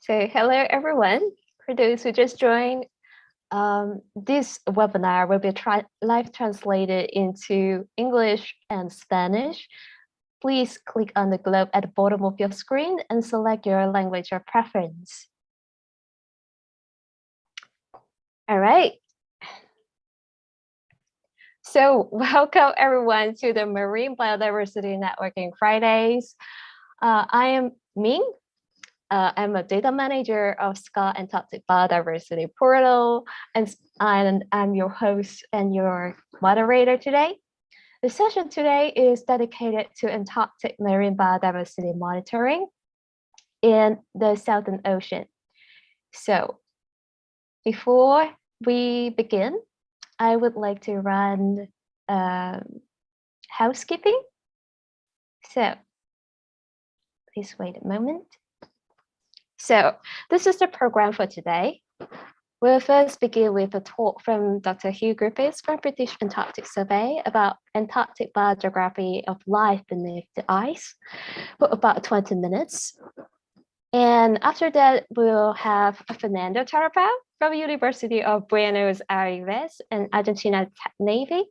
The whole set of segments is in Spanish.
So hello everyone. For those who just joined, this webinar will be live translated into English and Spanish. Please click on the globe at the bottom of your screen and select your language of preference. All right. So welcome everyone to the Marine Biodiversity Networking Fridays. I am Ming. I'm a data manager of SCA Antarctic Biodiversity Portal, and I'm your host and your moderator today. The session today is dedicated to Antarctic marine biodiversity monitoring in the Southern Ocean. So before we begin, I would like to run housekeeping. So please wait a moment. So this is the program for today. We'll first begin with a talk from Dr. Huw Griffiths from British Antarctic Survey about Antarctic biogeography of life beneath the ice for about 20 minutes. And after that, we'll have Fernando Tarapow from University of Buenos Aires and Argentina Navy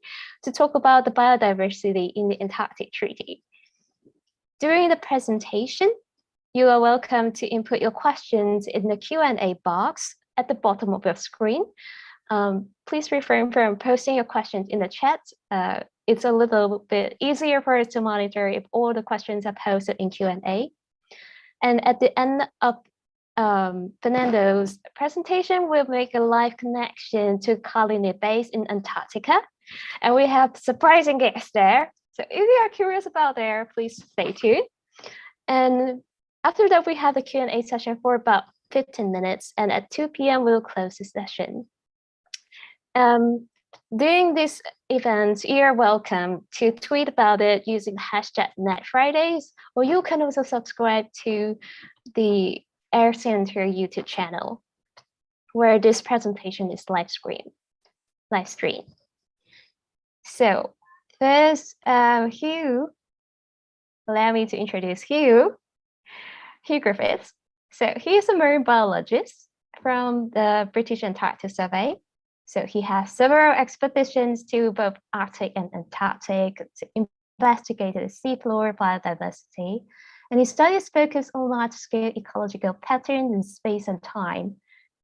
to talk about the biodiversity in the Antarctic Treaty. During the presentation, you are welcome to input your questions in the Q&A box at the bottom of your screen. Please refrain from posting your questions in the chat. It's a little bit easier for us to monitor if all the questions are posted in Q&A. And at the end of Fernando's presentation, we'll make a live connection to Carlini base in Antarctica. And we have surprising guests there. So if you are curious about there, please stay tuned. And after that, we have the Q&A session for about 15 minutes, and at 2 p.m. we'll close the session. During this event, you're welcome to tweet about it using hashtag NetFridays, or you can also subscribe to the Air Center YouTube channel, where this presentation is live stream. So first, Huw, allow me to introduce Huw Griffiths. So he is a marine biologist from the British Antarctic Survey. So he has several expeditions to both Arctic and Antarctic to investigate the seafloor biodiversity. And his studies focus on large-scale ecological patterns in space and time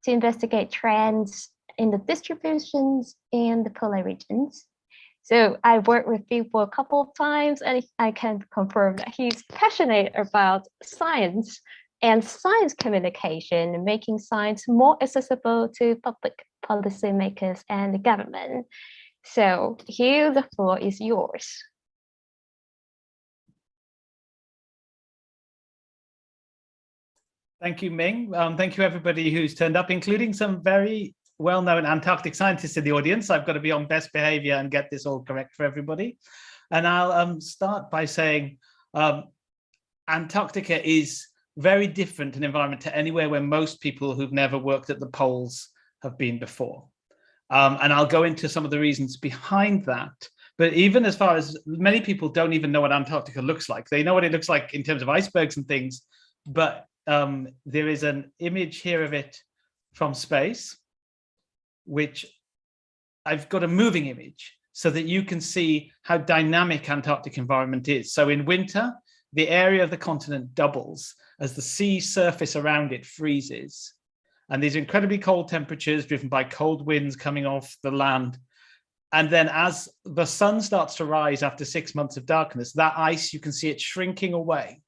to investigate trends in the distributions in the polar regions. So I worked with Huw for a couple of times, and I can confirm that he's passionate about science and science communication, making science more accessible to public policymakers and the government. So Huw, the floor is yours. Thank you, Ming. Thank you, everybody who's turned up, including some very well-known Antarctic scientists in the audience. I've got to be on best behavior and get this all correct for everybody. And I'll start by saying Antarctica is very different an environment to anywhere where most people who've never worked at the poles have been before. And I'll go into some of the reasons behind that. But even as far as many people don't even know what Antarctica looks like. They know what it looks like in terms of icebergs and things, but there is an image here of it from space, which I've got a moving image so that you can see how dynamic Antarctic environment is. So in winter, the area of the continent doubles as the sea surface around it freezes. And these incredibly cold temperatures driven by cold winds coming off the land. And then as the sun starts to rise after 6 months of darkness, that ice, you can see it shrinking away.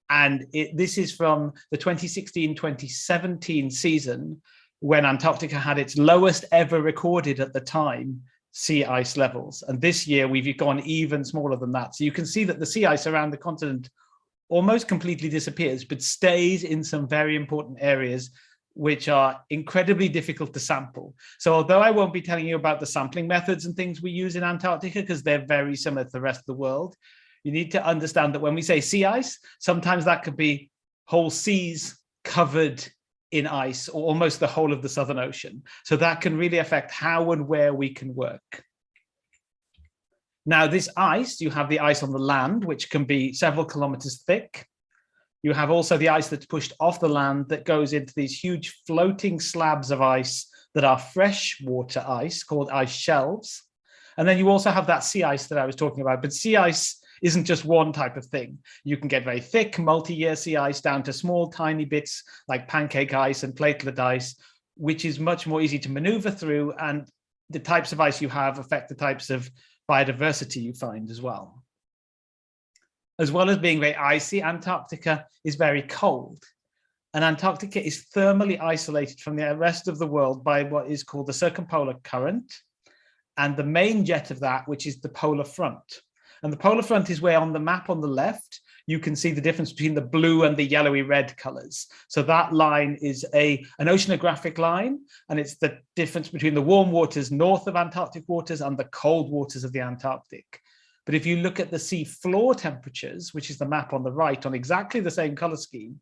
And this is from the 2016-2017 season, when Antarctica had its lowest ever recorded at the time sea ice levels. And this year we've gone even smaller than that. So you can see that the sea ice around the continent almost completely disappears, but stays in some very important areas which are incredibly difficult to sample. So although I won't be telling you about the sampling methods and things we use in Antarctica, because they're very similar to the rest of the world, you need to understand that when we say sea ice, sometimes that could be whole seas covered in ice, or almost the whole of the Southern Ocean. So that can really affect how and where we can work. Now, this ice, you have the ice on the land, which can be several kilometers thick. You have also the ice that's pushed off the land that goes into these huge floating slabs of ice that are freshwater ice called ice shelves. And then you also have that sea ice that I was talking about. But sea ice isn't just one type of thing. You can get very thick multi-year sea ice down to small, tiny bits like pancake ice and platelet ice, which is much more easy to maneuver through. And the types of ice you have affect the types of biodiversity you find as well. As well as being very icy, Antarctica is very cold. And Antarctica is thermally isolated from the rest of the world by what is called the circumpolar current, and the main jet of that, which is the polar front. And the polar front is where on the map on the left, you can see the difference between the blue and the yellowy red colors. So that line is an oceanographic line, and it's the difference between the warm waters north of Antarctic waters and the cold waters of the Antarctic. But if you look at the sea floor temperatures, which is the map on the right on exactly the same color scheme,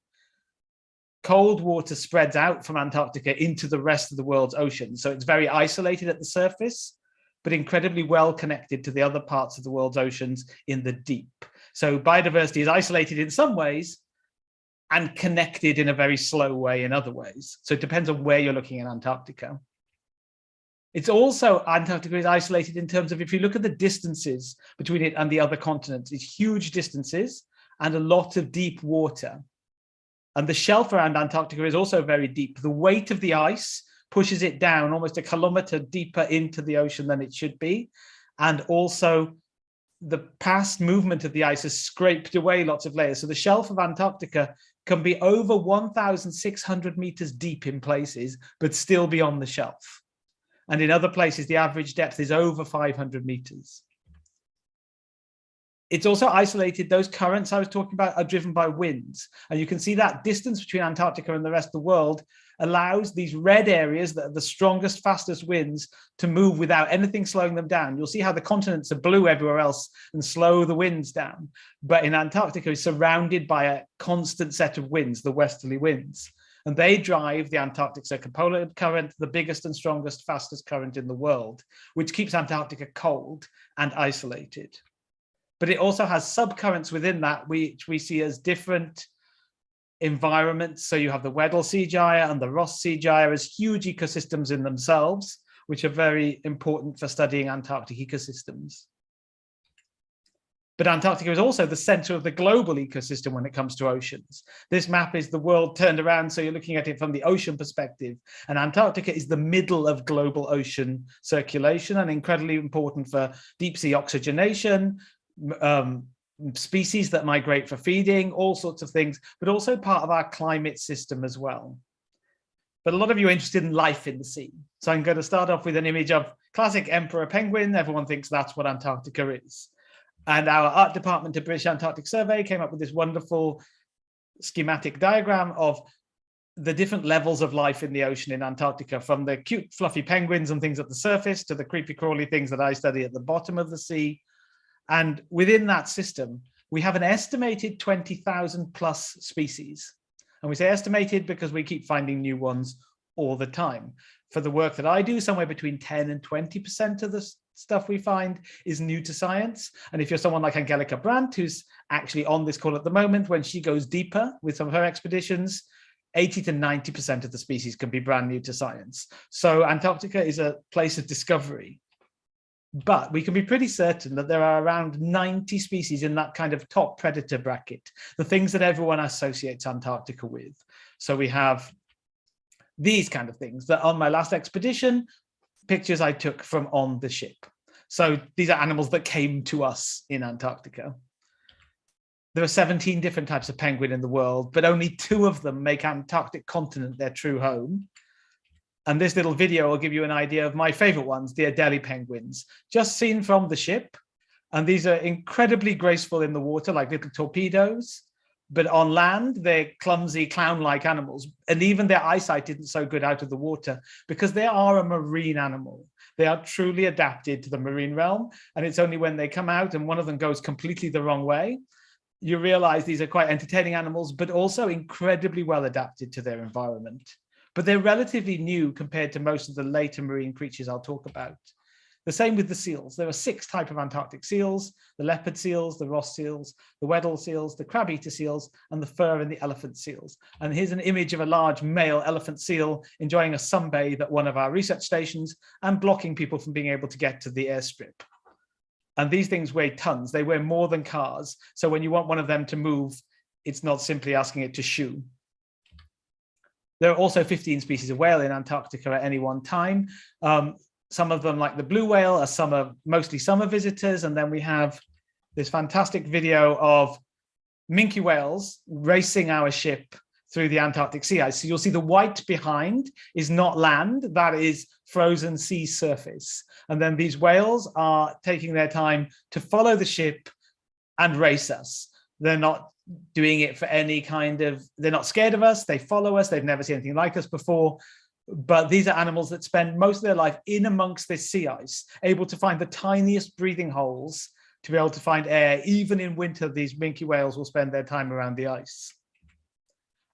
cold water spreads out from Antarctica into the rest of the world's oceans. So it's very isolated at the surface, but incredibly well connected to the other parts of the world's oceans in the deep. So biodiversity is isolated in some ways and connected in a very slow way in other ways. So it depends on where you're looking in Antarctica. It's also, Antarctica is isolated in terms of, if you look at the distances between it and the other continents, it's huge distances and a lot of deep water. And the shelf around Antarctica is also very deep. The weight of the ice pushes it down almost a kilometer deeper into the ocean than it should be. And also the past movement of the ice has scraped away lots of layers. So the shelf of Antarctica can be over 1,600 meters deep in places, but still be on the shelf. And in other places, the average depth is over 500 meters. It's also isolated. Those currents I was talking about are driven by winds. And you can see that distance between Antarctica and the rest of the world allows these red areas that are the strongest, fastest winds to move without anything slowing them down. You'll see how the continents are blue everywhere else and slow the winds down. But in Antarctica, it's surrounded by a constant set of winds, the westerly winds. And they drive the Antarctic circumpolar current, the biggest and strongest, fastest current in the world, which keeps Antarctica cold and isolated. But it also has subcurrents within that, which we see as different environments. So you have the Weddell Sea Gyre and the Ross Sea Gyre as huge ecosystems in themselves, which are very important for studying Antarctic ecosystems. But Antarctica is also the center of the global ecosystem when it comes to oceans. This map is the world turned around, so you're looking at it from the ocean perspective. And Antarctica is the middle of global ocean circulation and incredibly important for deep sea oxygenation, species that migrate for feeding, all sorts of things, but also part of our climate system as well. But a lot of you are interested in life in the sea. So I'm going to start off with an image of classic emperor penguin. Everyone thinks that's what Antarctica is. And our art department at British Antarctic Survey came up with this wonderful schematic diagram of the different levels of life in the ocean in Antarctica, from the cute fluffy penguins and things at the surface to the creepy crawly things that I study at the bottom of the sea. And within that system, we have an estimated 20,000 plus species. And we say estimated because we keep finding new ones all the time. For the work that I do, somewhere between 10 and 20% of the stuff we find is new to science. And if you're someone like Angelica Brandt, who's actually on this call at the moment, when she goes deeper with some of her expeditions, 80 to 90% of the species can be brand new to science. So Antarctica is a place of discovery. But we can be pretty certain that there are around 90 species in that kind of top predator bracket, the things that everyone associates Antarctica with. So we have these kind of things that on my last expedition, pictures I took from on the ship. So these are animals that came to us in Antarctica. There are 17 different types of penguin in the world, but only 2 of them make Antarctic continent their true home. And this little video will give you an idea of my favorite ones, the Adelie penguins, just seen from the ship. And these are incredibly graceful in the water, like little torpedoes. But on land, they're clumsy, clown-like animals. And even their eyesight isn't so good out of the water because they are a marine animal. They are truly adapted to the marine realm. And it's only when they come out and one of them goes completely the wrong way, you realize these are quite entertaining animals, but also incredibly well adapted to their environment. But they're relatively new compared to most of the later marine creatures I'll talk about. The same with the seals. There are 6 types of Antarctic seals: the leopard seals, the Ross seals, the Weddell seals, the crab-eater seals, and the fur and the elephant seals. And here's an image of a large male elephant seal enjoying a sunbathe at one of our research stations and blocking people from being able to get to the airstrip. And these things weigh tons. They weigh more than cars. So when you want one of them to move, it's not simply asking it to shoo. There are also 15 species of whale in Antarctica at any one time. Some of them, like the blue whale, are mostly summer visitors. And then we have this fantastic video of minke whales racing our ship through the Antarctic sea ice. So you'll see the white behind is not land, that is frozen sea surface. And then these whales are taking their time to follow the ship and race us. They're not doing it for any kind of, they're not scared of us, they follow us, they've never seen anything like us before. But these are animals that spend most of their life in amongst this sea ice, able to find the tiniest breathing holes to be able to find air. Even in winter, these minke whales will spend their time around the ice.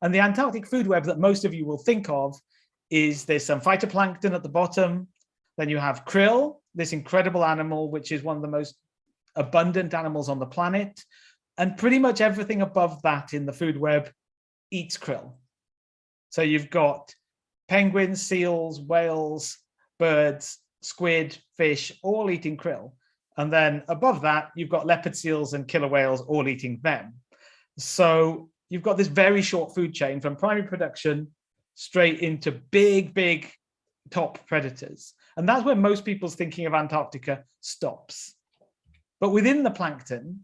And the Antarctic food web that most of you will think of is there's some phytoplankton at the bottom. Then you have krill, this incredible animal, which is one of the most abundant animals on the planet. And pretty much everything above that in the food web eats krill. So you've got penguins, seals, whales, birds, squid, fish, all eating krill. And then above that, you've got leopard seals and killer whales all eating them. So you've got this very short food chain from primary production straight into big, big top predators. And that's where most people's thinking of Antarctica stops. But within the plankton,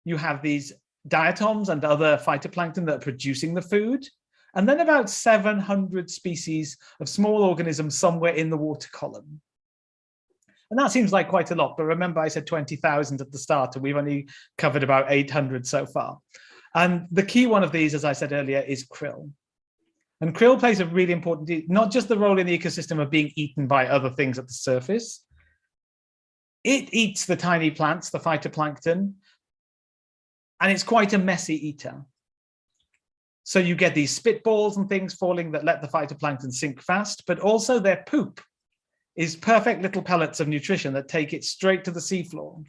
you have these diatoms and other phytoplankton that are producing the food. And then about 700 species of small organisms somewhere in the water column. And that seems like quite a lot, but remember I said 20,000 at the start, and we've only covered about 800 so far. And the key one of these, as I said earlier, is krill. And krill plays a really important, not just the role in the ecosystem of being eaten by other things at the surface. It eats the tiny plants, the phytoplankton, and it's quite a messy eater. So you get these spitballs and things falling that let the phytoplankton sink fast, but also their poop is perfect little pellets of nutrition that take it straight to the seafloor.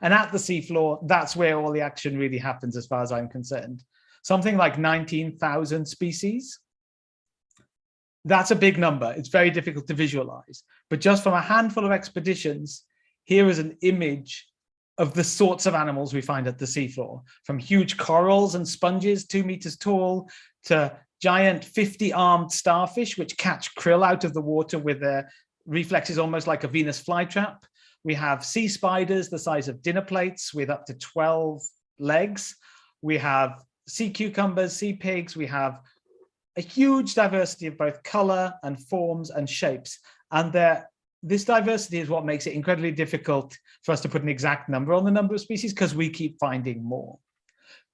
And at the seafloor, that's where all the action really happens as far as I'm concerned. Something like 19,000 species. That's a big number. It's very difficult to visualize. But just from a handful of expeditions, here is an image of the sorts of animals we find at the seafloor, from huge corals and sponges 2 meters tall to giant 50-armed starfish, which catch krill out of the water with their reflexes almost like a Venus flytrap. We have sea spiders the size of dinner plates with up to 12 legs. We have sea cucumbers, sea pigs. We have a huge diversity of both color and forms and shapes. And this diversity is what makes it incredibly difficult for us to put an exact number on the number of species, because we keep finding more.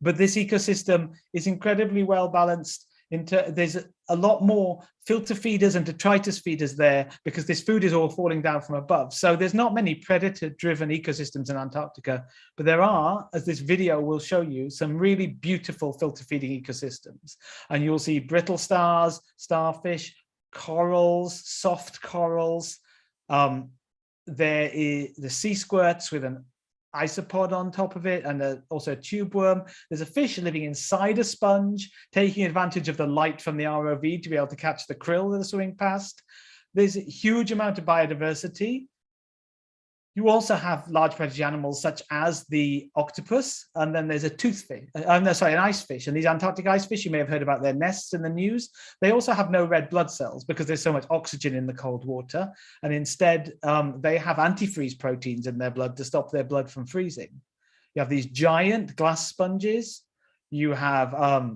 But this ecosystem is incredibly well balanced. There's a lot more filter feeders and detritus feeders there because this food is all falling down from above. So there's not many predator-driven ecosystems in Antarctica, but there are, as this video will show you, some really beautiful filter feeding ecosystems. And you'll see brittle stars, starfish, corals, soft corals. There is the sea squirts with an isopod on top of it, and also a tube worm. There's a fish living inside a sponge, taking advantage of the light from the ROV to be able to catch the krill that are swimming past. There's a huge amount of biodiversity. You also have large predatory animals such as the octopus, and then there's a an ice fish. And these Antarctic ice fish, you may have heard about their nests in the news. They also have no red blood cells because there's so much oxygen in the cold water. And instead, they have antifreeze proteins in their blood to stop their blood from freezing. You have these giant glass sponges. You have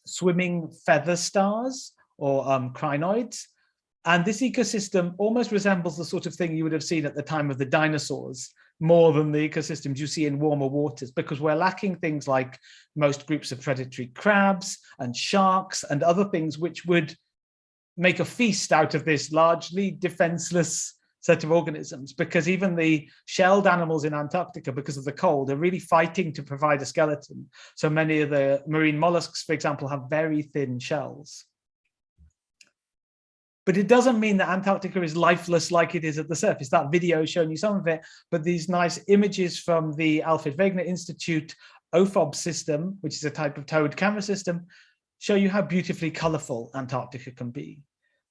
swimming feather stars or crinoids. And this ecosystem almost resembles the sort of thing you would have seen at the time of the dinosaurs, more than the ecosystems you see in warmer waters, because we're lacking things like most groups of predatory crabs and sharks and other things which would make a feast out of this largely defenseless set of organisms, because even the shelled animals in Antarctica, because of the cold, are really fighting to provide a skeleton. So many of the marine mollusks, for example, have very thin shells. But it doesn't mean that Antarctica is lifeless like it is at the surface. That video is showing you some of it, but these nice images from the Alfred Wegener Institute OFOB system, which is a type of towed camera system, show you how beautifully colorful Antarctica can be.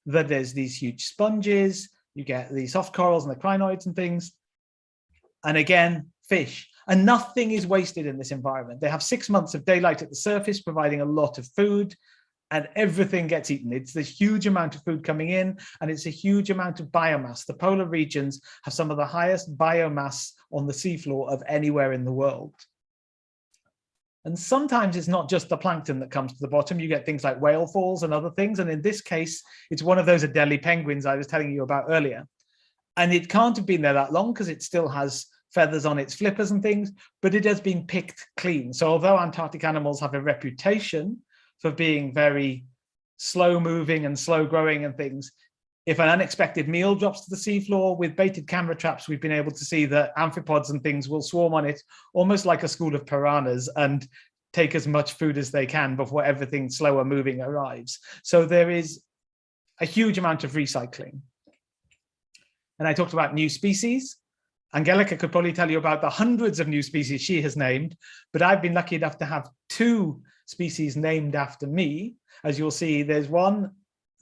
That there's these huge sponges, you get the soft corals and the crinoids and things, and again, fish. And nothing is wasted in this environment. They have 6 months of daylight at the surface, providing a lot of food, and everything gets eaten. It's this huge amount of food coming in, and it's a huge amount of biomass. The polar regions have some of the highest biomass on the seafloor of anywhere in the world. And sometimes it's not just the plankton that comes to the bottom. You get things like whale falls and other things. And in this case, it's one of those Adelie penguins I was telling you about earlier. And it can't have been there that long because it still has feathers on its flippers and things, but it has been picked clean. So although Antarctic animals have a reputation for being very slow moving and slow growing and things, if an unexpected meal drops to the seafloor, with baited camera traps, we've been able to see that amphipods and things will swarm on it almost like a school of piranhas and take as much food as they can before everything slower moving arrives. So there is a huge amount of recycling. And I talked about new species. Angelica could probably tell you about the hundreds of new species she has named, but I've been lucky enough to have 2 species named after me. As you'll see, there's one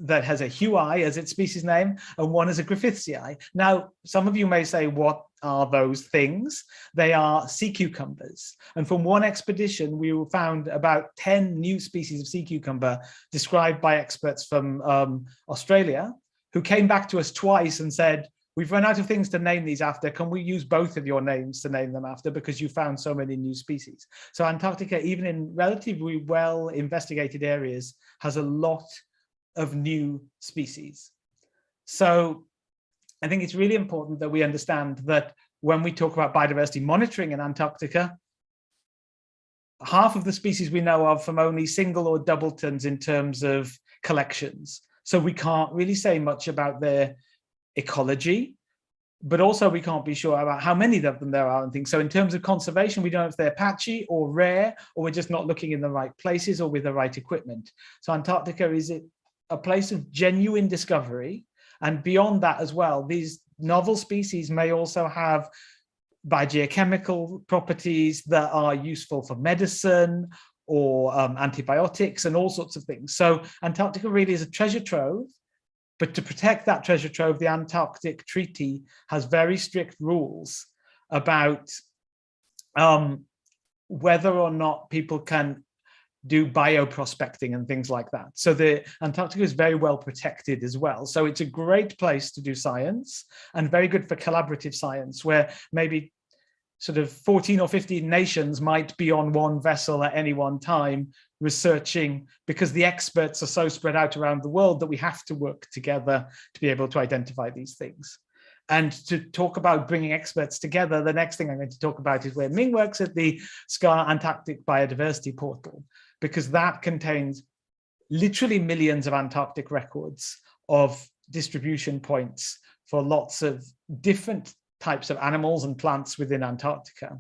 that has a Huw as its species name, and one is a Griffithsii. Now, some of you may say, what are those things? They are sea cucumbers. And from one expedition, we found about 10 new species of sea cucumber described by experts from Australia, who came back to us twice and said, we've run out of things to name these after. Can we use both of your names to name them after, because you found so many new species? So Antarctica, even in relatively well investigated areas, has a lot of new species. So I think it's really important that we understand that when we talk about biodiversity monitoring in Antarctica, half of the species we know of from only single or doubletons in terms of collections. So we can't really say much about their ecology, but also we can't be sure about how many of them there are and things. So in terms of conservation, we don't know if they're patchy or rare, or we're just not looking in the right places or with the right equipment. So Antarctica is a place of genuine discovery. And beyond that as well, these novel species may also have biogeochemical properties that are useful for medicine or antibiotics and all sorts of things. So Antarctica really is a treasure trove. But to protect that treasure trove, the Antarctic Treaty has very strict rules about whether or not people can do bioprospecting and things like that. So the Antarctica is very well protected as well. So it's a great place to do science, and very good for collaborative science, where maybe sort of 14 or 15 nations might be on one vessel at any one time researching, because the experts are so spread out around the world that we have to work together to be able to identify these things. And to talk about bringing experts together, the next thing I'm going to talk about is where Ming works at the SCAR Antarctic Biodiversity Portal, because that contains literally millions of Antarctic records of distribution points for lots of different types of animals and plants within Antarctica.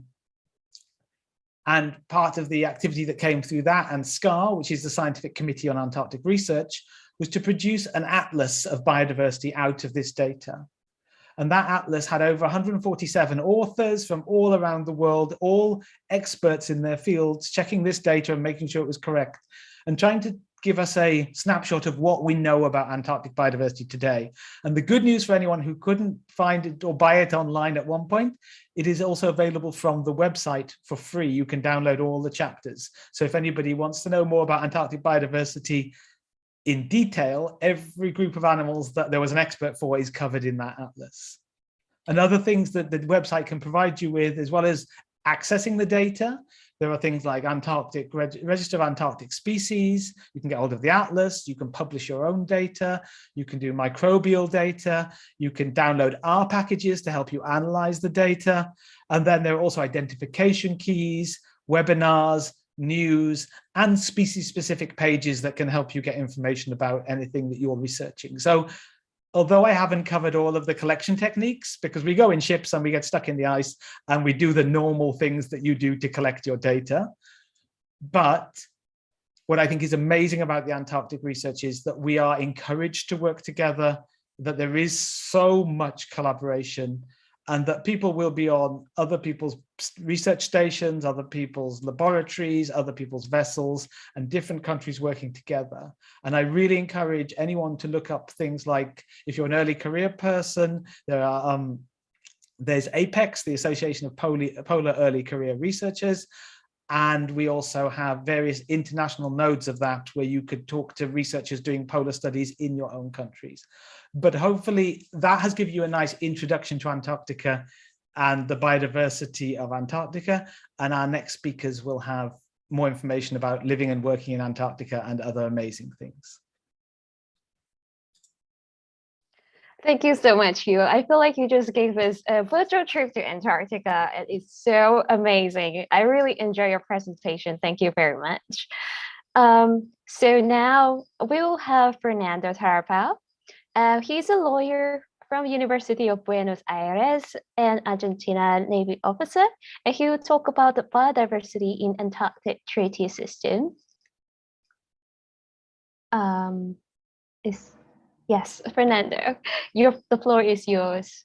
And part of the activity that came through that and SCAR, which is the Scientific Committee on Antarctic Research, was to produce an atlas of biodiversity out of this data. And that atlas had over 147 authors from all around the world, all experts in their fields, checking this data and making sure it was correct, and trying to give us a snapshot of what we know about Antarctic biodiversity today. And the good news for anyone who couldn't find it or buy it online at one point, it is also available from the website for free. You can download all the chapters. So if anybody wants to know more about Antarctic biodiversity in detail, every group of animals that there was an expert for is covered in that atlas. And other things that the website can provide you with, as well as accessing the data, there are things like Antarctic Register of Antarctic Species. You can get hold of the atlas. You can publish your own data. You can do microbial data. You can download R packages to help you analyze the data. And then there are also identification keys, webinars, news, and species-specific pages that can help you get information about anything that you're researching. So although I haven't covered all of the collection techniques, because we go in ships and we get stuck in the ice and we do the normal things that you do to collect your data, but what I think is amazing about the Antarctic research is that we are encouraged to work together, that there is so much collaboration, and that people will be on other people's research stations, other people's laboratories, other people's vessels, and different countries working together. And I really encourage anyone to look up things like, if you're an early career person, there's APEX, the Association of Polar Early Career Researchers. And we also have various international nodes of that where you could talk to researchers doing polar studies in your own countries. But hopefully that has given you a nice introduction to Antarctica and the biodiversity of Antarctica. And our next speakers will have more information about living and working in Antarctica and other amazing things. Thank you so much, Huw. I feel like you just gave us a virtual trip to Antarctica. It is so amazing. I really enjoy your presentation. Thank you very much. So now we will have Fernando Tarapow. He's a lawyer from University of Buenos Aires and Argentina Navy officer, and he will talk about the biodiversity in Antarctic Treaty system. Yes, Fernando, the floor is yours.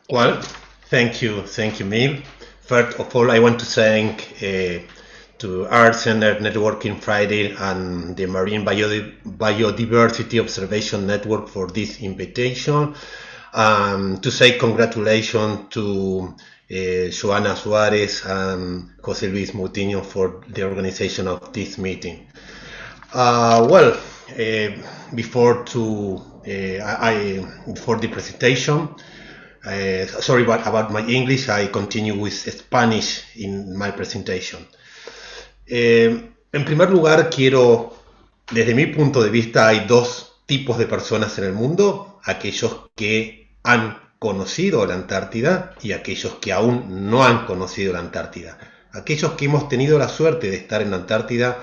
Well, thank you, Mil. First of all, I want to thank to Earth Center Networking Friday and the Marine Biodiversity Observation Network for this invitation. To say congratulations to Joana Suarez and Jose Luis Moutinho for the organization of this meeting. Before the presentation, sorry about my English, I continue with Spanish in my presentation. En primer lugar, desde mi punto de vista, hay dos tipos de personas en el mundo: aquellos que han conocido la Antártida y aquellos que aún no han conocido la Antártida. Aquellos que hemos tenido la suerte de estar en la Antártida,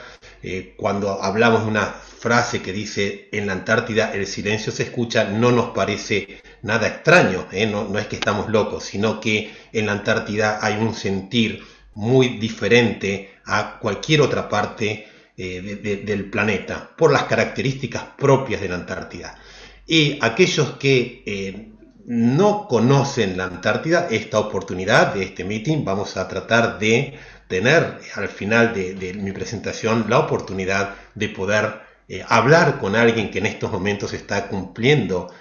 cuando hablamos de una frase que dice en la Antártida el silencio se escucha, no nos parece nada extraño, no es que estamos locos, sino que en la Antártida hay un sentir muy diferente a cualquier otra parte del planeta, por las características propias de la Antártida. Y aquellos que no conocen la Antártida, esta oportunidad de este meeting, vamos a tratar de tener al final de mi presentación la oportunidad de poder hablar con alguien que en estos momentos está cumpliendo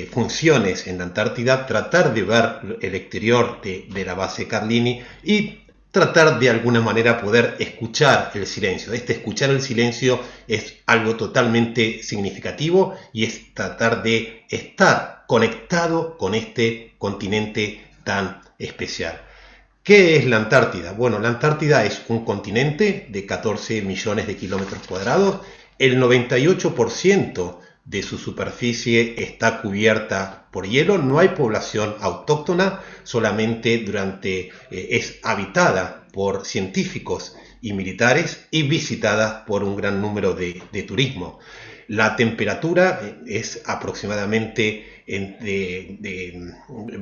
funciones en la Antártida, tratar de ver el exterior de la base Carlini y tratar de alguna manera poder escuchar el silencio. Escuchar el silencio es algo totalmente significativo y es tratar de estar conectado con este continente tan especial. ¿Qué es la Antártida? Bueno, la Antártida es un continente de 14 millones de kilómetros cuadrados. El 98% de su superficie está cubierta por hielo, no hay población autóctona, solamente es habitada por científicos y militares y visitada por un gran número de turismo. La temperatura es aproximadamente,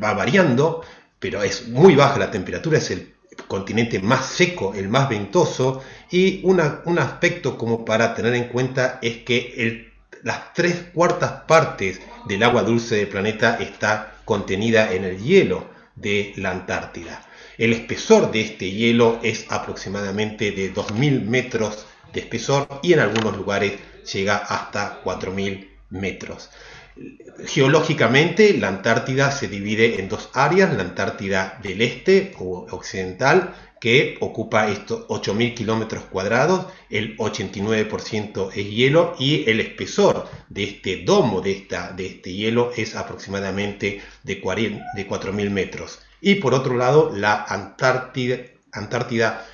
va variando, pero es muy baja la temperatura, es el continente más seco, el más ventoso, y un aspecto como para tener en cuenta es que las 3/4 partes del agua dulce del planeta está contenida en el hielo de la Antártida. El espesor de este hielo es aproximadamente de 2.000 metros de espesor y en algunos lugares llega hasta 4.000 metros. Geológicamente, la Antártida se divide en dos áreas: la Antártida del Este o occidental, que ocupa estos 8.000 kilómetros cuadrados, el 89% es hielo y el espesor de este domo, de este hielo, es aproximadamente de 4.000 metros. Y por otro lado, la Antártida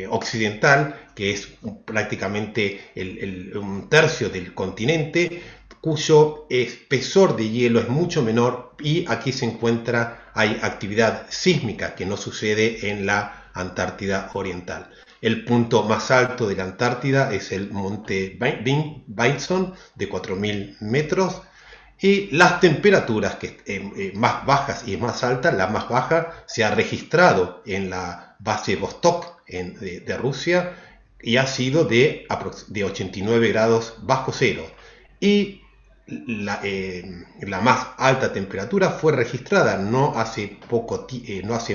occidental, que es prácticamente un tercio del continente, cuyo espesor de hielo es mucho menor, y aquí hay actividad sísmica que no sucede en la Antártida oriental. El punto más alto de la Antártida es el monte Vinson, de 4.000 metros, Y las temperaturas más bajas y más altas, la más baja se ha registrado en la base Vostok de Rusia y ha sido de 89 grados bajo cero. Y la más alta temperatura fue registrada no hace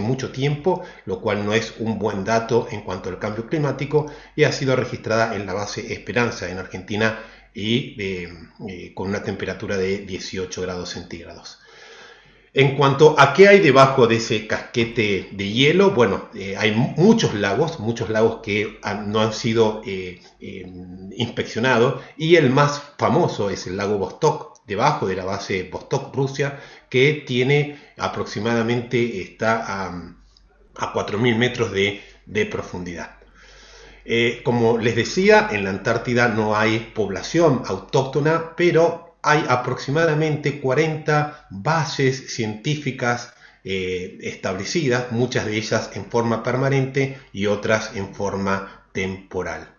mucho tiempo, lo cual no es un buen dato en cuanto al cambio climático, y ha sido registrada en la base Esperanza en Argentina y con una temperatura de 18 grados centígrados. En cuanto a qué hay debajo de ese casquete de hielo, bueno, hay muchos lagos que no han sido inspeccionados, y el más famoso es el lago Vostok, debajo de la base Vostok, Rusia, que tiene aproximadamente, está a 4.000 metros de profundidad. Como les decía, en la Antártida no hay población autóctona, pero hay aproximadamente 40 bases científicas establecidas, muchas de ellas en forma permanente y otras en forma temporal.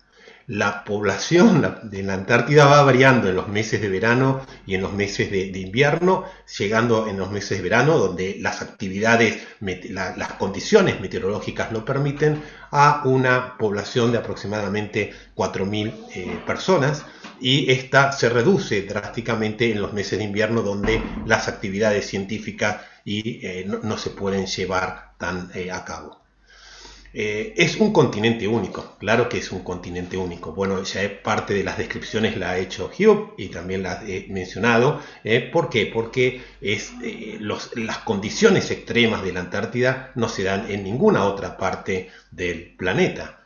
La población de la Antártida va variando en los meses de verano y en los meses de invierno, llegando en los meses de verano, donde las actividades, las condiciones meteorológicas lo permiten, a una población de aproximadamente 4.000 personas, y esta se reduce drásticamente en los meses de invierno, donde las actividades científicas no se pueden llevar tan a cabo. Es un continente único, claro que es un continente único. Bueno, ya parte de las descripciones la ha hecho Huw y también las he mencionado. ¿Por qué? Porque las condiciones extremas de la Antártida no se dan en ninguna otra parte del planeta.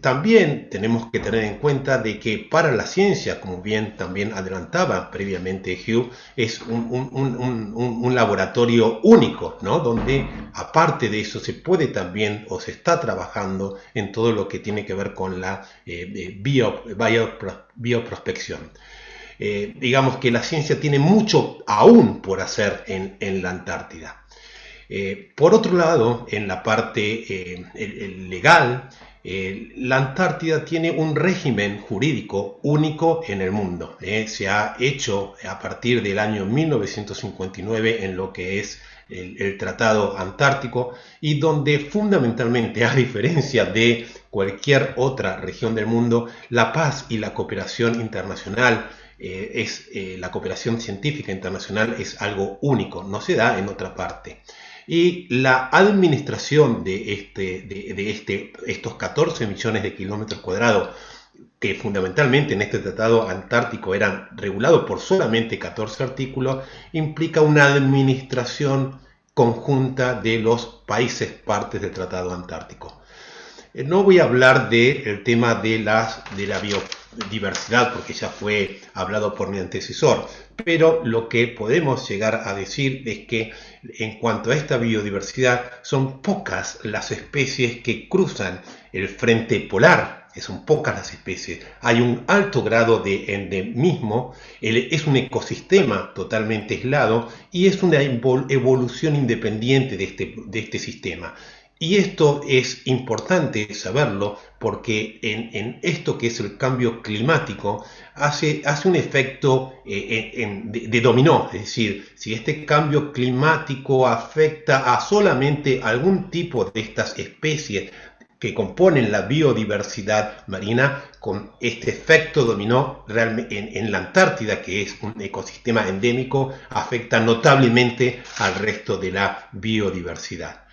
También tenemos que tener en cuenta de que para la ciencia, como bien también adelantaba previamente Huw, es un laboratorio único, ¿no? Donde aparte de eso se puede también, o se está trabajando en todo lo que tiene que ver con la bioprospección. Digamos que la ciencia tiene mucho aún por hacer en la Antártida. Por otro lado, en la parte legal, la Antártida tiene un régimen jurídico único en el mundo. Se ha hecho a partir del año 1959 en lo que es el Tratado Antártico, y donde fundamentalmente, a diferencia de cualquier otra región del mundo, la paz y la cooperación internacional, la cooperación científica internacional es algo único, no se da en otra parte. Y la administración de estos 14 millones de kilómetros cuadrados, que fundamentalmente en este tratado antártico eran regulados por solamente 14 artículos, implica una administración conjunta de los países partes del tratado antártico. No voy a hablar del tema de la biodiversidad, porque ya fue hablado por mi antecesor, pero lo que podemos llegar a decir es que en cuanto a esta biodiversidad, son pocas las especies que cruzan el frente polar. Son pocas las especies, hay un alto grado de endemismo, es un ecosistema totalmente aislado y es una evolución independiente de este sistema. Y esto es importante saberlo, porque en esto que es el cambio climático hace un efecto de dominó. Es decir, si este cambio climático afecta a solamente algún tipo de estas especies que componen la biodiversidad marina, con este efecto dominó en la Antártida, que es un ecosistema endémico, afecta notablemente al resto de la biodiversidad.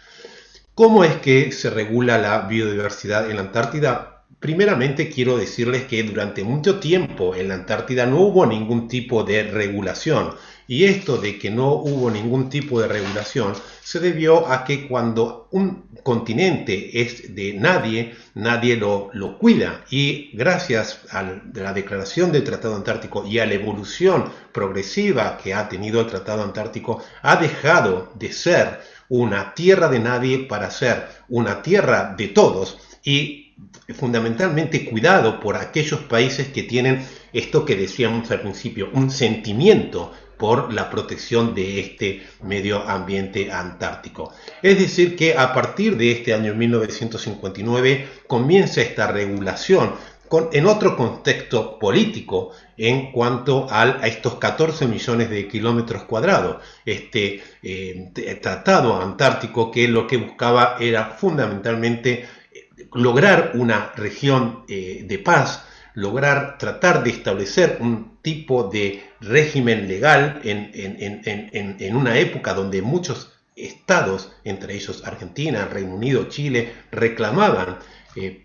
¿Cómo es que se regula la biodiversidad en la Antártida? Primeramente quiero decirles que durante mucho tiempo en la Antártida no hubo ningún tipo de regulación, y esto de que no hubo ningún tipo de regulación se debió a que cuando un continente es de nadie lo cuida, y gracias a la declaración del Tratado Antártico y a la evolución progresiva que ha tenido el Tratado Antártico, ha dejado de ser una tierra de nadie para ser una tierra de todos, y fundamentalmente cuidado por aquellos países que tienen esto que decíamos al principio, un sentimiento por la protección de este medio ambiente antártico. Es decir, que a partir de este año 1959 comienza esta regulación en otro contexto político en cuanto a estos 14 millones de kilómetros cuadrados. Este tratado antártico, que lo que buscaba era fundamentalmente lograr una región de paz, lograr tratar de establecer un tipo de régimen legal en una época donde muchos estados, entre ellos Argentina, Reino Unido, Chile, reclamaban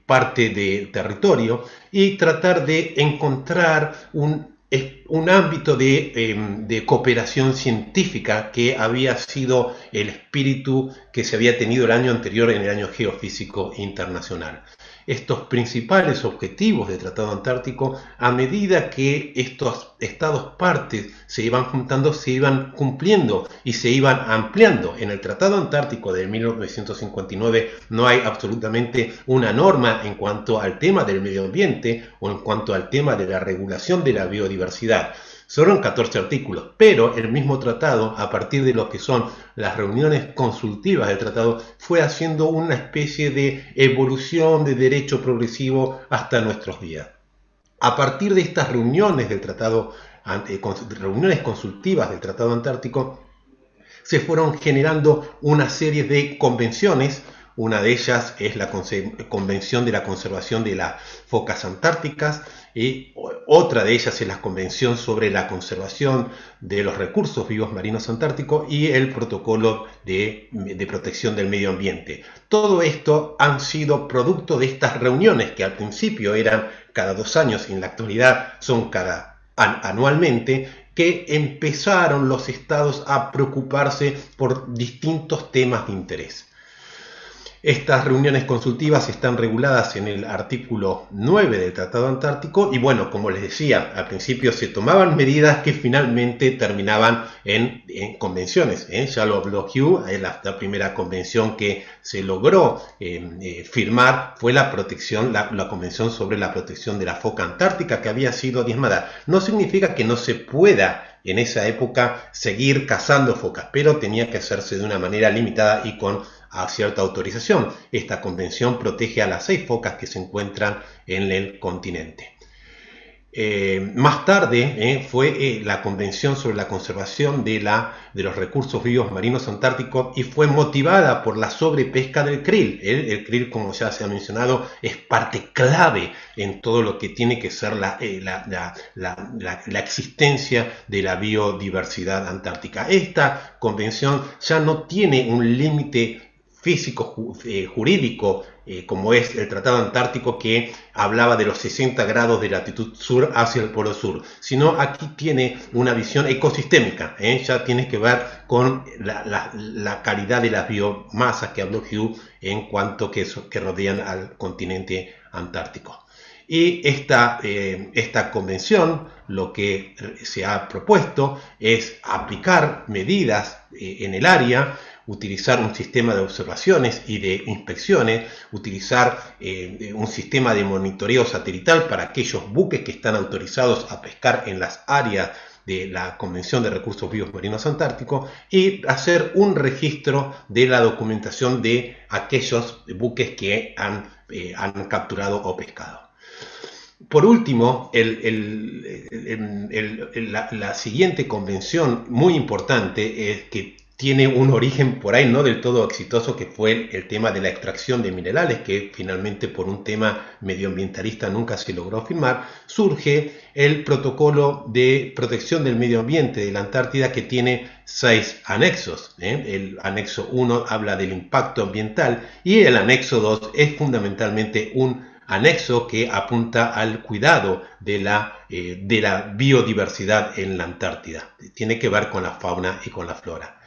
parte de territorio, y tratar de encontrar un ámbito de cooperación científica que había sido el espíritu que se había tenido el año anterior en el año geofísico internacional. Estos principales objetivos del Tratado Antártico, a medida que estos estados partes se iban juntando, se iban cumpliendo y se iban ampliando. En el Tratado Antártico de 1959 no hay absolutamente una norma en cuanto al tema del medio ambiente o en cuanto al tema de la regulación de la biodiversidad. Fueron 14 artículos, pero el mismo tratado, a partir de lo que son las reuniones consultivas del tratado, fue haciendo una especie de evolución de derecho progresivo hasta nuestros días. A partir de estas reuniones del tratado, reuniones consultivas del Tratado Antártico, se fueron generando una serie de convenciones. Una de ellas es la Convención de la Conservación de las Focas Antárticas, y otra de ellas es la Convención sobre la Conservación de los Recursos Vivos Marinos Antárticos y el Protocolo de Protección del Medio Ambiente. Todo esto han sido producto de estas reuniones, que al principio eran cada 2 años y en la actualidad son anualmente, que empezaron los estados a preocuparse por distintos temas de interés. Estas reuniones consultivas están reguladas en el artículo 9 del Tratado Antártico y, bueno, como les decía, al principio se tomaban medidas que finalmente terminaban en convenciones. Ya lo habló Huw, la primera convención que se logró firmar fue la Convención sobre la Protección de la Foca Antártica, que había sido diezmada. No significa que no se pueda en esa época seguir cazando focas, pero tenía que hacerse de una manera limitada y con cierta autorización. Esta convención protege a las 6 focas que se encuentran en el continente. Más tarde fue la Convención sobre la Conservación de los Recursos Vivos Marinos Antárticos, y fue motivada por la sobrepesca del krill. El krill, como ya se ha mencionado, es parte clave en todo lo que tiene que ser la existencia de la biodiversidad antártica. Esta convención ya no tiene un límite físico jurídico como es el Tratado Antártico, que hablaba de los 60 grados de latitud sur hacia el polo sur, sino aquí tiene una visión ecosistémica, ya tiene que ver con la calidad de las biomasas que habló Huw en cuanto que rodean al continente antártico. Y esta convención, lo que se ha propuesto es aplicar medidas en el área, utilizar un sistema de observaciones y de inspecciones, utilizar un sistema de monitoreo satelital para aquellos buques que están autorizados a pescar en las áreas de la Convención de Recursos Vivos Marinos Antárticos, y hacer un registro de la documentación de aquellos buques que han capturado o pescado. Por último, la siguiente convención muy importante es que tiene un origen por ahí no del todo exitoso, que fue el tema de la extracción de minerales, que finalmente por un tema medioambientalista nunca se logró firmar. Surge el Protocolo de Protección del Medio Ambiente de la Antártida, que tiene 6 anexos. El anexo 1 habla del impacto ambiental y el anexo 2 es fundamentalmente un anexo que apunta al cuidado de la biodiversidad en la Antártida. Tiene que ver con la fauna y con la flora.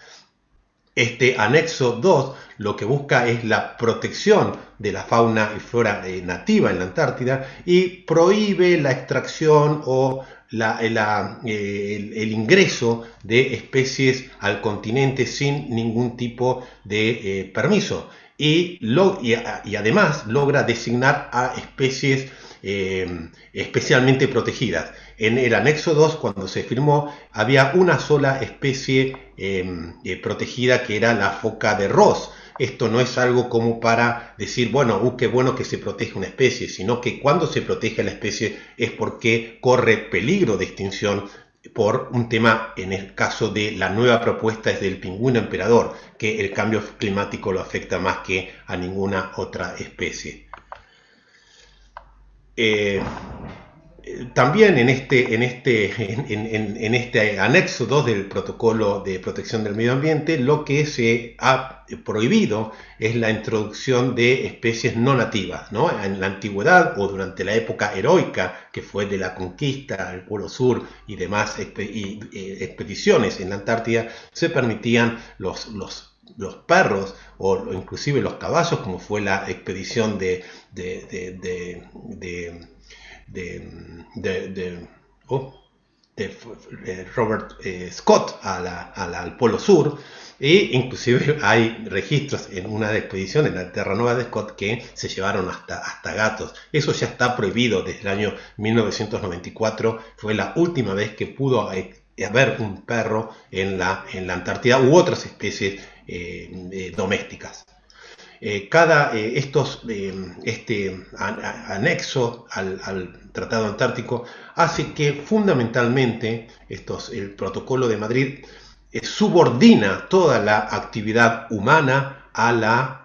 Este anexo 2 lo que busca es la protección de la fauna y flora nativa en la Antártida, y prohíbe la extracción o el ingreso de especies al continente sin ningún tipo de permiso. Y además logra designar a especies especialmente protegidas. En el anexo 2, cuando se firmó, había una sola especie protegida, que era la foca de Ross. esto no es algo como para decir, bueno, qué bueno que se protege una especie, sino que cuando se protege a la especie es porque corre peligro de extinción por un tema, en el caso de la nueva propuesta es del pingüino emperador, que el cambio climático lo afecta más que a ninguna otra especie. También en este anexo 2 del protocolo de protección del medio ambiente, lo que se ha prohibido es la introducción de especies no nativas, ¿no? En la antigüedad o durante la época heroica, que fue de la conquista al Polo Sur y demás expediciones en la Antártida, se permitían los perros o inclusive los caballos, como fue la expedición de Robert Scott al Polo Sur, e inclusive hay registros en una expedición en la Terranova de Scott que se llevaron hasta gatos. Eso ya está prohibido desde el año 1994, fue la última vez que pudo haber un perro en la Antártida u otras especies domésticas. Este anexo al Tratado Antártico hace que fundamentalmente el Protocolo de Madrid subordina toda la actividad humana a la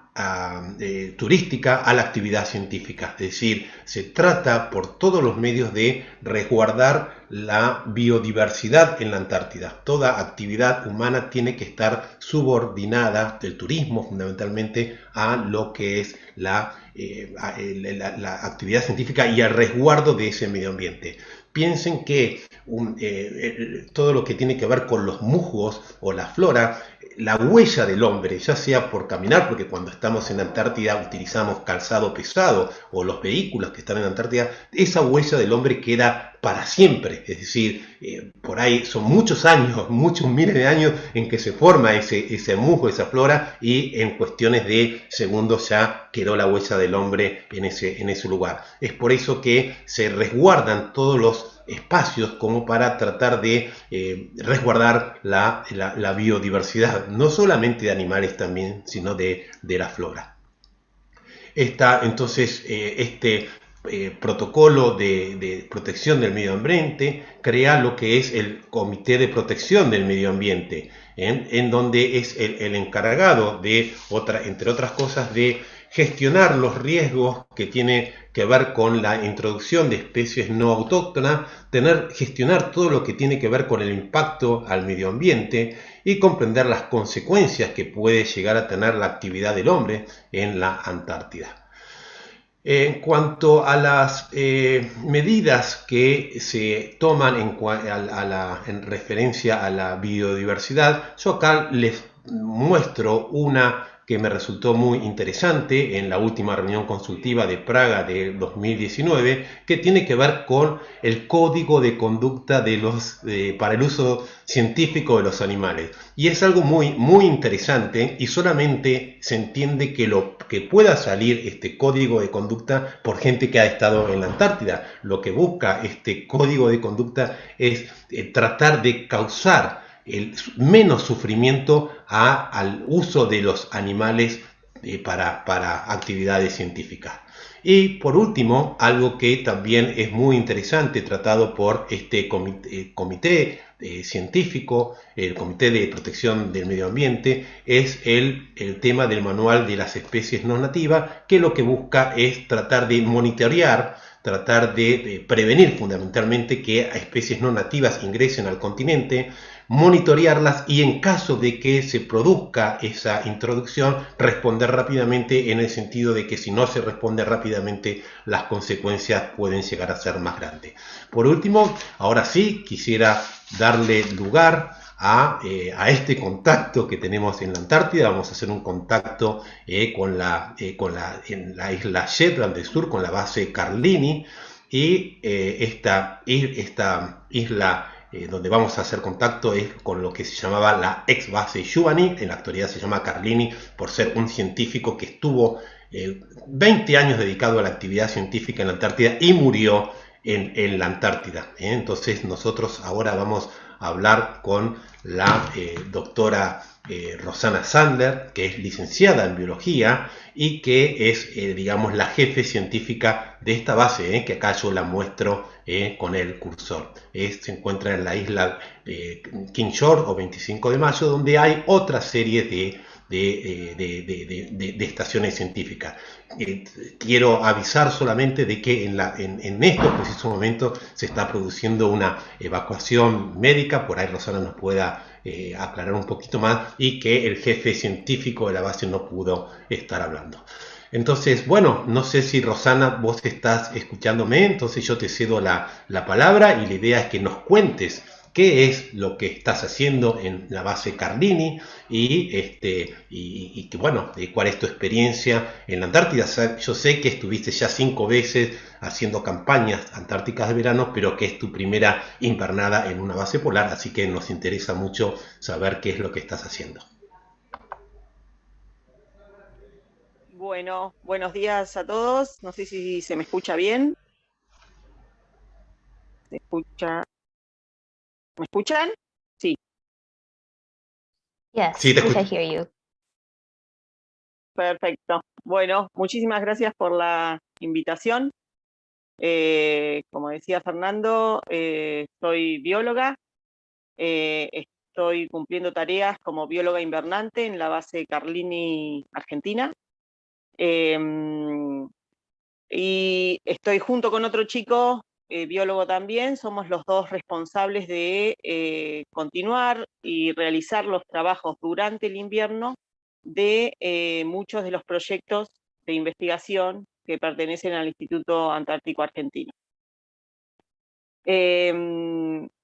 turística, a la actividad científica. Es decir, se trata por todos los medios de resguardar la biodiversidad en la Antártida. Toda actividad humana tiene que estar subordinada, del turismo fundamentalmente, a lo que es la actividad científica y al resguardo de ese medio ambiente. Piensen que todo lo que tiene que ver con los musgos o la flora, la huella del hombre, ya sea por caminar, porque cuando estamos en la Antártida utilizamos calzado pesado, o los vehículos que están en la Antártida, esa huella del hombre queda para siempre. Es decir, por ahí son muchos años, muchos miles de años en que se forma ese musgo, esa flora, y en cuestiones de segundos ya quedó la huella del hombre en ese lugar. Es por eso que se resguardan todos los espacios como para tratar de resguardar la biodiversidad, no solamente de animales también, sino de la flora. Entonces, protocolo de protección del medio ambiente crea lo que es el Comité de Protección del Medio Ambiente, en donde es el encargado de, entre otras cosas, de gestionar los riesgos que tiene que ver con la introducción de especies no autóctonas, gestionar todo lo que tiene que ver con el impacto al medio ambiente y comprender las consecuencias que puede llegar a tener la actividad del hombre en la Antártida. En cuanto a las medidas que se toman en referencia a la biodiversidad, yo acá les muestro una que me resultó muy interesante en la última reunión consultiva de Praga de 2019, que tiene que ver con el código de conducta para el uso científico de los animales. Y es algo muy, muy interesante, y solamente se entiende que pueda salir este código de conducta por gente que ha estado en la Antártida. Lo que busca este código de conducta es tratar de causar el menos sufrimiento al uso de los animales para actividades científicas. Y por último, algo que también es muy interesante, tratado por este comité científico, el Comité de Protección del Medio Ambiente, es el tema del manual de las especies no nativas, que lo que busca es tratar de monitorear, tratar de prevenir fundamentalmente que especies no nativas ingresen al continente, monitorearlas y en caso de que se produzca esa introducción, responder rápidamente, en el sentido de que si no se responde rápidamente, las consecuencias pueden llegar a ser más grandes. Por último, ahora sí, quisiera darle lugar a este contacto que tenemos en la Antártida. Vamos a hacer un contacto en la isla Shetland del sur, con la base Carlini, y esta isla donde vamos a hacer contacto es con lo que se llamaba la ex base Giovanni. En la actualidad se llama Carlini por ser un científico que estuvo 20 años dedicado a la actividad científica en la Antártida y murió en la Antártida. Entonces nosotros ahora vamos hablar con la doctora Rosana Sander, que es licenciada en biología y que es, digamos, la jefe científica de esta base, que acá yo la muestro con el cursor. Se encuentra en la isla King Shore o 25 de mayo, donde hay otra serie de estaciones científicas. Quiero avisar solamente de que en estos precisos momentos se está produciendo una evacuación médica, por ahí Rosana nos pueda aclarar un poquito más, y que el jefe científico de la base no pudo estar hablando. Entonces, bueno, no sé si Rosana, vos estás escuchándome, entonces yo te cedo la palabra y la idea es que nos cuentes qué es lo que estás haciendo en la base Carlini y que, bueno, cuál es tu experiencia en la Antártida. Yo sé que estuviste ya 5 veces haciendo campañas antárticas de verano, pero que es tu primera invernada en una base polar, así que nos interesa mucho saber qué es lo que estás haciendo. Bueno, buenos días a todos. No sé si se me escucha bien. ¿Se escucha? ¿Me escuchan? Sí. Yes, Sí, te we can escucho. hear you. Perfecto. Bueno, muchísimas gracias por la invitación. Como decía Fernando, soy bióloga. Estoy cumpliendo tareas como bióloga invernante en la base Carlini, Argentina. Y estoy junto con otro chico, biólogo también, somos los dos responsables de continuar y realizar los trabajos durante el invierno de muchos de los proyectos de investigación que pertenecen al Instituto Antártico Argentino.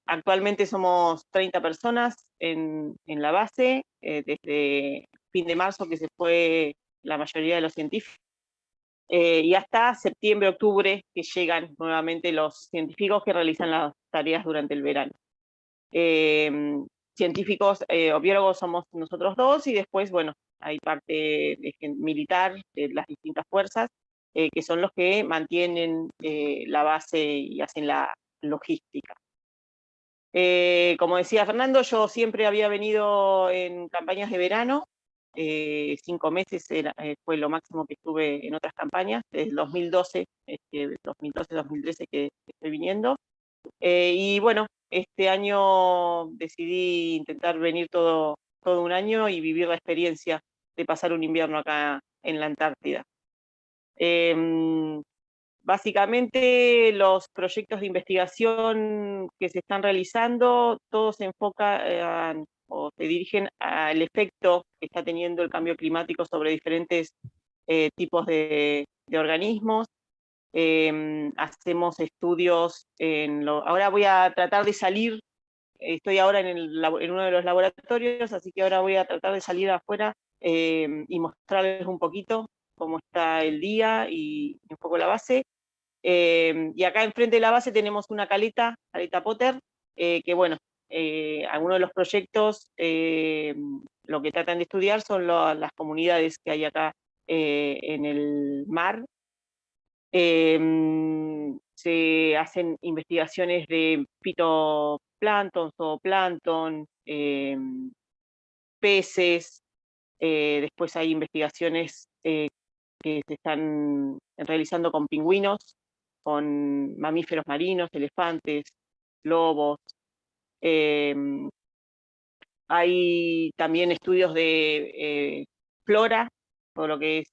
Actualmente somos 30 personas en la base, desde fin de marzo que se fue la mayoría de los científicos, y hasta septiembre, octubre, que llegan nuevamente los científicos que realizan las tareas durante el verano. Científicos o biólogos somos nosotros dos, y después, bueno, hay parte militar de las distintas fuerzas, que son los que mantienen la base y hacen la logística. Como decía Fernando, yo siempre había venido en campañas de verano. 5 meses fue lo máximo que estuve en otras campañas, desde el 2012, 2012-2013 que estoy viniendo. Y bueno, este año decidí intentar venir todo un año y vivir la experiencia de pasar un invierno acá en la Antártida. Básicamente, los proyectos de investigación que se están realizando, todos se enfocan o se dirigen al efecto que está teniendo el cambio climático sobre diferentes tipos de organismos. Hacemos estudios ahora voy a tratar de salir, estoy ahora en uno de los laboratorios, así que ahora voy a tratar de salir afuera y mostrarles un poquito cómo está el día y un poco la base. Y acá enfrente de la base tenemos una caleta Potter, que bueno, algunos de los proyectos lo que tratan de estudiar son las comunidades que hay acá en el mar. Se hacen investigaciones de fitoplancton, zooplancton, peces. Después hay investigaciones que se están realizando con pingüinos, con mamíferos marinos, elefantes, lobos. Hay también estudios de flora, todo lo que es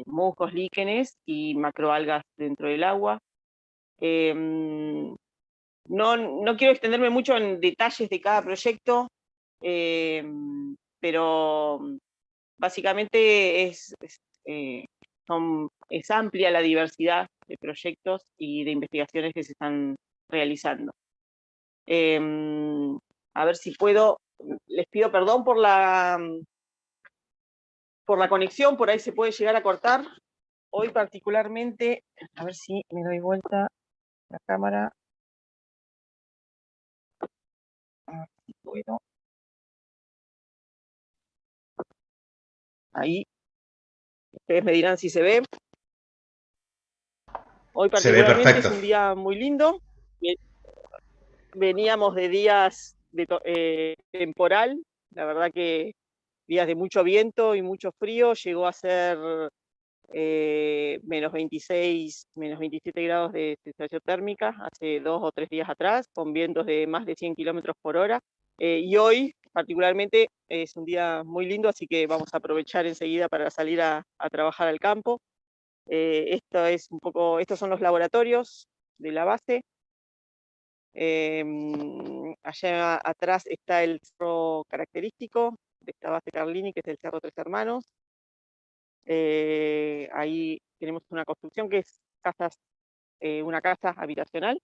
musgos, líquenes y macroalgas dentro del agua. No quiero extenderme mucho en detalles de cada proyecto, pero básicamente es amplia la diversidad de proyectos y de investigaciones que se están realizando. A ver si puedo, les pido perdón por la conexión, por ahí se puede llegar a cortar. Hoy particularmente, a ver si me doy vuelta la cámara. A ver si puedo. Ahí. Ustedes me dirán si se ve. Hoy Se ve particularmente perfecto. es un día muy lindo. veníamos de días de temporal, la verdad que días de mucho viento y mucho frío, llegó a ser menos 26, menos 27 grados de sensación térmica hace 2 o 3 días atrás, con vientos de más de 100 kilómetros por hora. Y hoy, particularmente, es un día muy lindo, así que vamos a aprovechar enseguida para salir a trabajar al campo. Estos son los laboratorios de la base. Allá atrás está el cerro característico de esta base Carlini, que es el Cerro Tres Hermanos. Ahí tenemos una construcción que es una casa habitacional.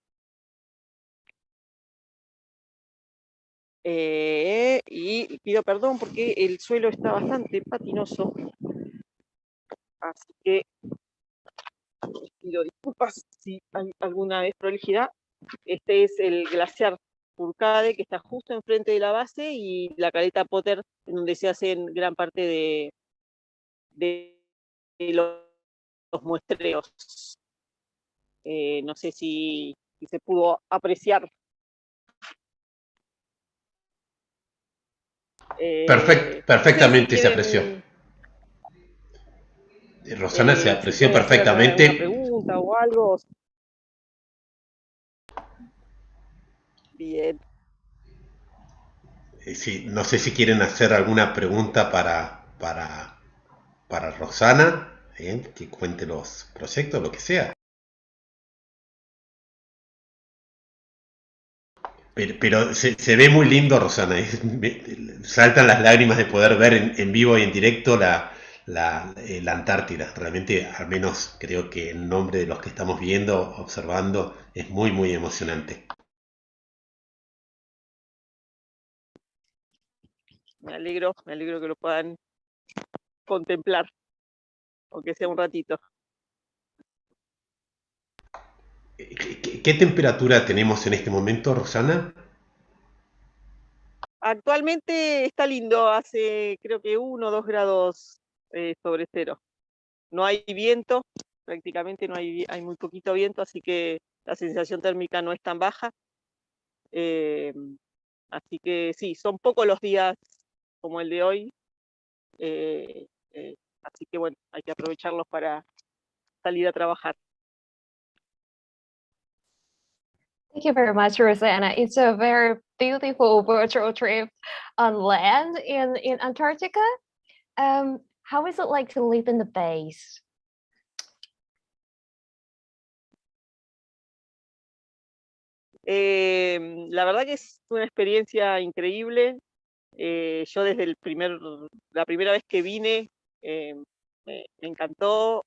Y pido perdón porque el suelo está bastante patinoso, así que pido disculpas si hay alguna desprolijidad. Este es el glaciar Fourcade, que está justo enfrente de la base, y la caleta Potter, en donde se hacen gran parte de los muestreos. No sé si se pudo apreciar. Perfectamente si se apreció. Rosana, se si apreció pueden hacer alguna perfectamente. pregunta o algo. Bien. Sí, no sé si quieren hacer alguna pregunta para Rosana, que cuente los proyectos, lo que sea. Pero se ve muy lindo, Rosana. Saltan las lágrimas de poder ver en vivo y en directo la Antártida. Realmente, al menos creo que en nombre de los que estamos viendo, observando, es muy, muy emocionante. Me alegro que lo puedan contemplar, aunque sea un ratito. ¿Qué temperatura tenemos en este momento, Rosana? Actualmente está lindo, hace creo que 1 o 2 grados sobre cero. No hay viento, prácticamente hay muy poquito viento, así que la sensación térmica no es tan baja. Así que sí, son pocos los días como el de hoy. Así que bueno, hay que aprovecharlos para salir a trabajar. Thank you very much, Rosanna. It's a very beautiful virtual trip on land in Antarctica. How is it like to live in the base? La verdad que es una experiencia increíble. Yo desde la primera vez que vine me encantó,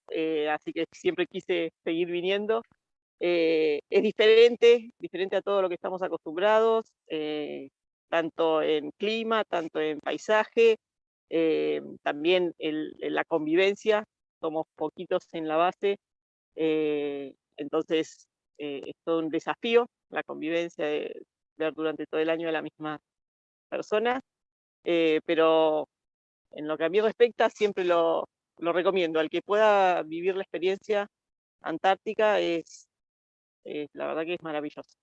así que siempre quise seguir viniendo. Es diferente a todo lo que estamos acostumbrados, tanto en clima, tanto en paisaje, también la convivencia. Somos poquitos en la base, entonces es todo un desafío la convivencia de ver durante todo el año a la misma persona, pero en lo que a mí respecta siempre lo recomiendo. Al que pueda vivir la experiencia antártica, la verdad que es maravilloso.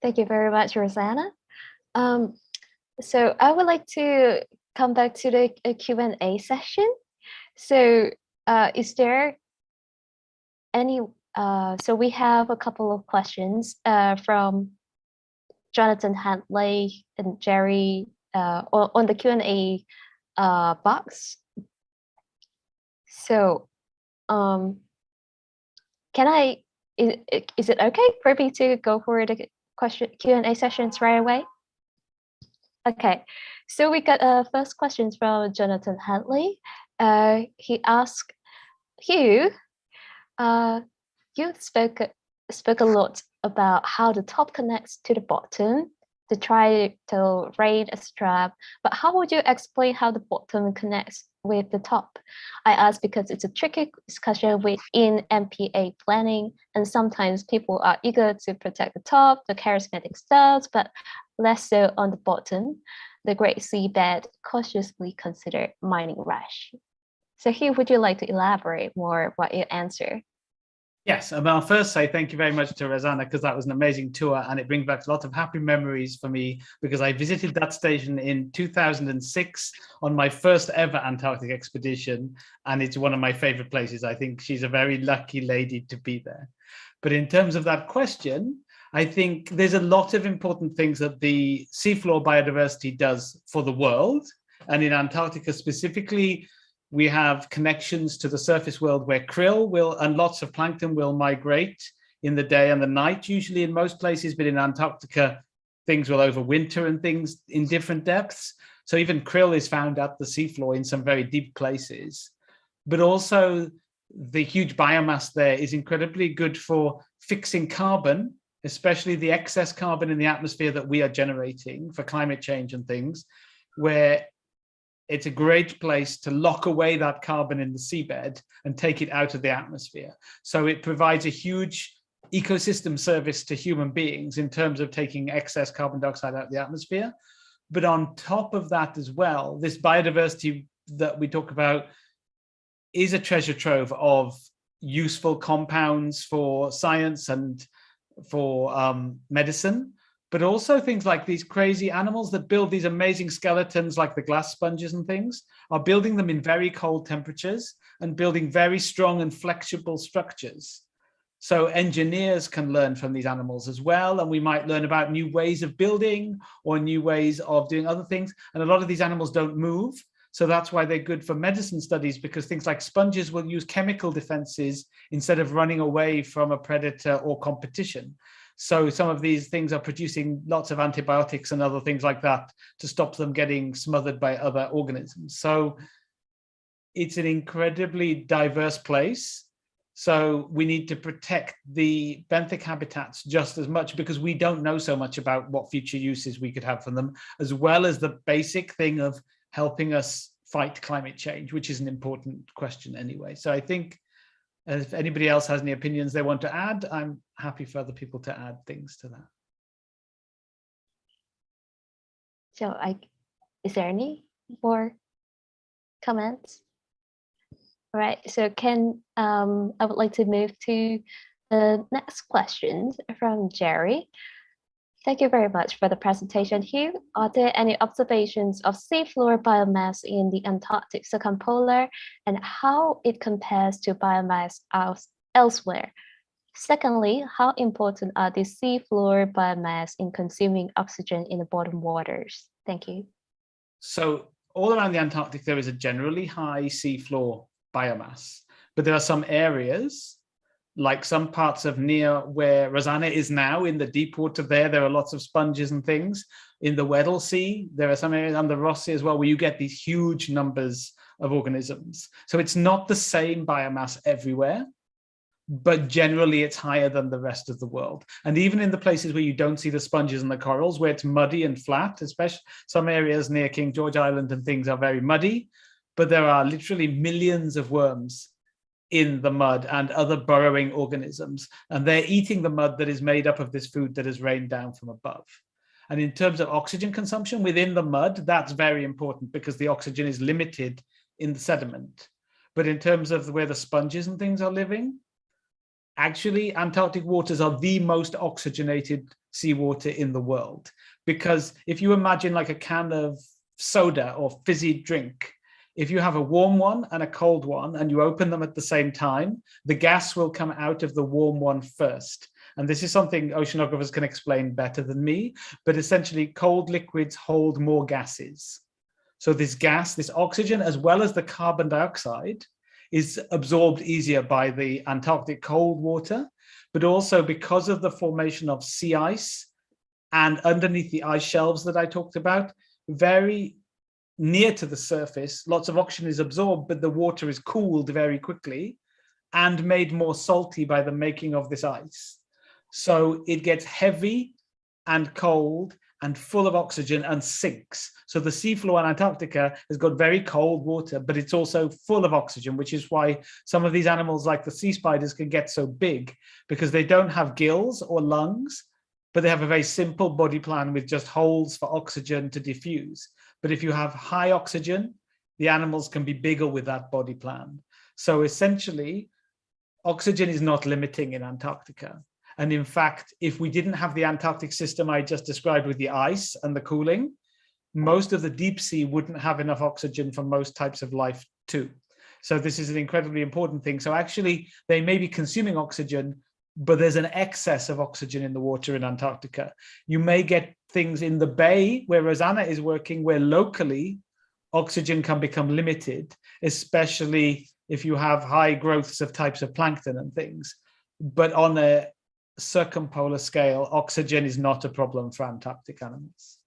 Thank you very much, Rosanna. So I would like to come back to the Q&A session. So is there any, so we have a couple of questions from Jonathan Hantley and Jerry on the Q&A box. So is it okay for me to go for the Q&A sessions right away? Okay, so we got first questions from Jonathan Hantley. He asked, Huw, you spoke a lot about how the top connects to the bottom to try to rate a strap, but how would you explain how the bottom connects with the top? I ask because it's a tricky discussion within MPA planning, and sometimes people are eager to protect the top, the charismatic styles, but less so on the bottom, the Great Seabed cautiously considered mining rash. So here, would you like to elaborate more about your answer? Yes, and I'll first say thank you very much to Rosanna, because that was an amazing tour and it brings back a lot of happy memories for me, because I visited that station in 2006 on my first ever Antarctic expedition, and it's one of my favorite places. I think she's a very lucky lady to be there. But in terms of that question, I think there's a lot of important things that the seafloor biodiversity does for the world, and in Antarctica specifically, we have connections to the surface world where krill will, and lots of plankton will migrate in the day and the night, usually in most places, but in Antarctica, things will overwinter and things in different depths. So even krill is found at the seafloor in some very deep places. But also the huge biomass there is incredibly good for fixing carbon, especially the excess carbon in the atmosphere that we are generating for climate change and things, where it's a great place to lock away that carbon in the seabed and take it out of the atmosphere. So it provides a huge ecosystem service to human beings in terms of taking excess carbon dioxide out of the atmosphere. But on top of that as well, this biodiversity that we talk about is a treasure trove of useful compounds for science and for medicine, but also things like these crazy animals that build these amazing skeletons like the glass sponges and things are building them in very cold temperatures and building very strong and flexible structures. So engineers can learn from these animals as well, and we might learn about new ways of building or new ways of doing other things. And a lot of these animals don't move, so that's why they're good for medicine studies, because things like sponges will use chemical defenses instead of running away from a predator or competition. So some of these things are producing lots of antibiotics and other things like that to stop them getting smothered by other organisms. So it's an incredibly diverse place. So we need to protect the benthic habitats just as much, because we don't know so much about what future uses we could have from them, as well as the basic thing of helping us fight climate change, which is an important question anyway. So I think if anybody else has any opinions they want to add, I'm happy for other people to add things to that. So is there any more comments? All right, so I would like to move to the next question from Jerry. Thank you very much for the presentation, Huw. Are there any observations of seafloor biomass in the Antarctic circumpolar and how it compares to biomass elsewhere? Secondly, how important are the seafloor biomass in consuming oxygen in the bottom waters? Thank you. So all around the Antarctic, there is a generally high seafloor biomass, but there are some areas, like some parts of near where Rosanna is now in the deep water there are lots of sponges and things. In the Weddell Sea, there are some areas on the Ross Sea as well where you get these huge numbers of organisms. So it's not the same biomass everywhere, but generally it's higher than the rest of the world. And even in the places where you don't see the sponges and the corals, where it's muddy and flat, especially some areas near King George Island and things are very muddy, but there are literally millions of worms in the mud and other burrowing organisms, and they're eating the mud that is made up of this food that has rained down from above. And in terms of oxygen consumption within the mud, that's very important because the oxygen is limited in the sediment. But in terms of where the sponges and things are living, actually Antarctic waters are the most oxygenated seawater in the world, because if you imagine like a can of soda or fizzy drink, if you have a warm one and a cold one and you open them at the same time, the gas will come out of the warm one first. And this is something oceanographers can explain better than me, but essentially cold liquids hold more gases. So this gas, this oxygen, as well as the carbon dioxide, is absorbed easier by the Antarctic cold water, but also because of the formation of sea ice and underneath the ice shelves that I talked about, very near to the surface, lots of oxygen is absorbed, but the water is cooled very quickly and made more salty by the making of this ice. So it gets heavy and cold and full of oxygen and sinks. So the seafloor in Antarctica has got very cold water, but it's also full of oxygen, which is why some of these animals like the sea spiders can get so big, because they don't have gills or lungs, but they have a very simple body plan with just holes for oxygen to diffuse. But if you have high oxygen, the animals can be bigger with that body plan. So essentially, oxygen is not limiting in Antarctica. And in fact, if we didn't have the Antarctic system I just described with the ice and the cooling, most of the deep sea wouldn't have enough oxygen for most types of life too. So this is an incredibly important thing. So actually, they may be consuming oxygen, but there's an excess of oxygen in the water in Antarctica. You may get things in the bay where Rosanna is working, where locally oxygen can become limited, especially if you have high growths of types of plankton and things. But on a circumpolar scale, oxygen is not a problem for Antarctic animals.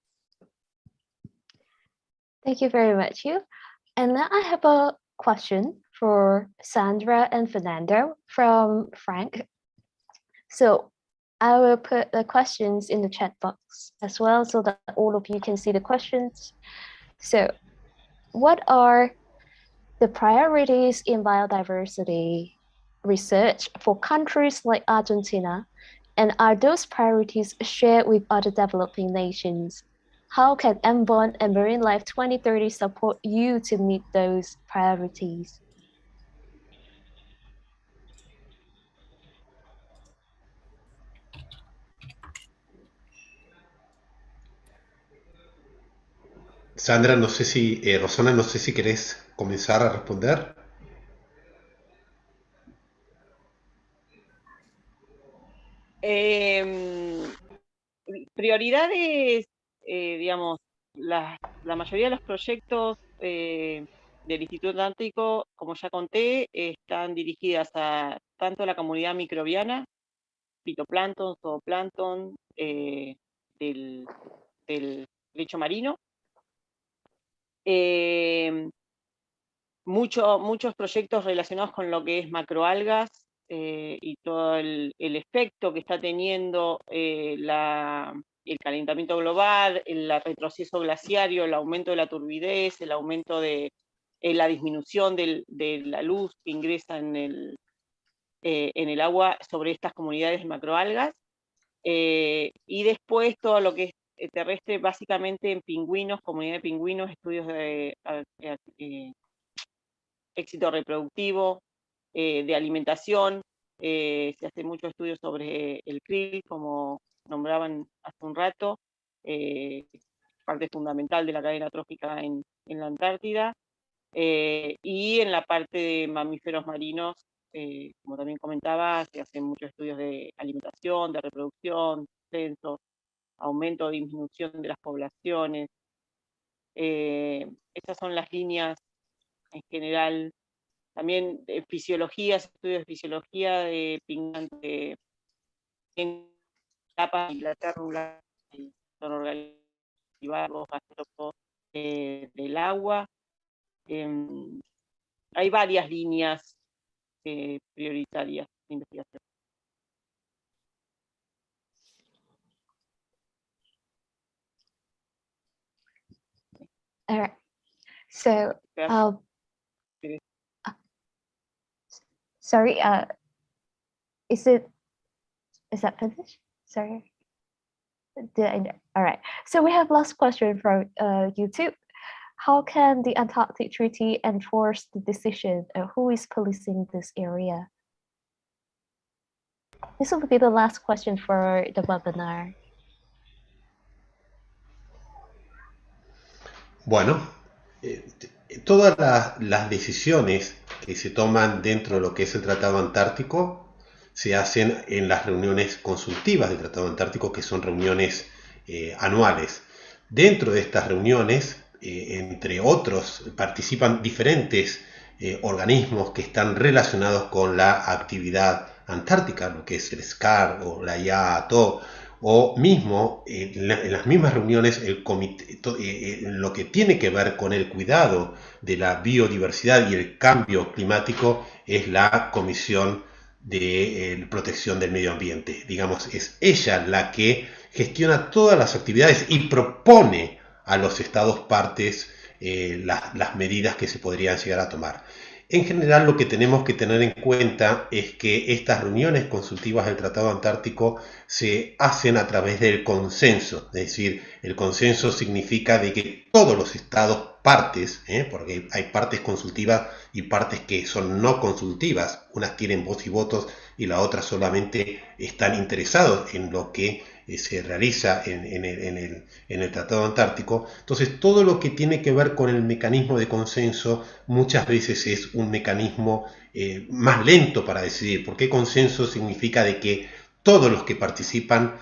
Thank you very much, Huw. And now I have a question for Sandra and Fernando from Frank. So I will put the questions in the chat box as well so that all of you can see the questions. So what are the priorities in biodiversity research for countries like Argentina? And are those priorities shared with other developing nations? How can MBON and Marine Life 2030 support you to meet those priorities? Sandra, no sé si, Rosana, no sé si querés comenzar a responder. Prioridades, digamos, la mayoría de los proyectos del Instituto Antártico, como ya conté, están dirigidas a tanto a la comunidad microbiana, fitoplancton, zooplancton, del lecho marino. Muchos proyectos relacionados con lo que es macroalgas y todo el efecto que está teniendo el calentamiento global, el retroceso glaciario, el aumento de la turbidez, el aumento de la disminución de la luz que ingresa en el agua sobre estas comunidades de macroalgas. Y después todo lo que es terrestre, básicamente en pingüinos, comunidad de pingüinos, estudios de éxito reproductivo, de alimentación. Se hace mucho estudio sobre el krill, como nombraban hace un rato, parte fundamental de la cadena trófica en la Antártida, y en la parte de mamíferos marinos, como también comentaba, se hacen muchos estudios de alimentación, de reproducción, censos, aumento o disminución de las poblaciones. Estas son las líneas en general. También fisiologías, estudios de fisiología de pingüinos, en capas y la célula, son organismos gastrófagos del agua. Hay varias líneas prioritarias de investigación. All right. So, sorry, is that finished? Sorry. All right. So we have last question from YouTube. How can the Antarctic Treaty enforce the decision? Who is policing this area? This will be the last question for the webinar. Bueno, todas las decisiones que se toman dentro de lo que es el Tratado Antártico se hacen en las reuniones consultivas del Tratado Antártico, que son reuniones anuales. Dentro de estas reuniones, entre otros, participan diferentes organismos que están relacionados con la actividad antártica, lo que es el SCAR o la IAATO, o mismo en las mismas reuniones el comité, lo que tiene que ver con el cuidado de la biodiversidad y el cambio climático es la Comisión de Protección del Medio Ambiente. Digamos, es ella la que gestiona todas las actividades y propone a los estados partes las medidas que se podrían llegar a tomar. En general, lo que tenemos que tener en cuenta es que estas reuniones consultivas del Tratado Antártico se hacen a través del consenso, es decir, el consenso significa de que todos los estados partes, porque hay partes consultivas y partes que son no consultivas, unas tienen voz y votos y las otras solamente están interesados en lo que se realiza en el Tratado Antártico. Entonces, todo lo que tiene que ver con el mecanismo de consenso muchas veces es un mecanismo más lento para decidir, porque consenso significa de que todos los que participan,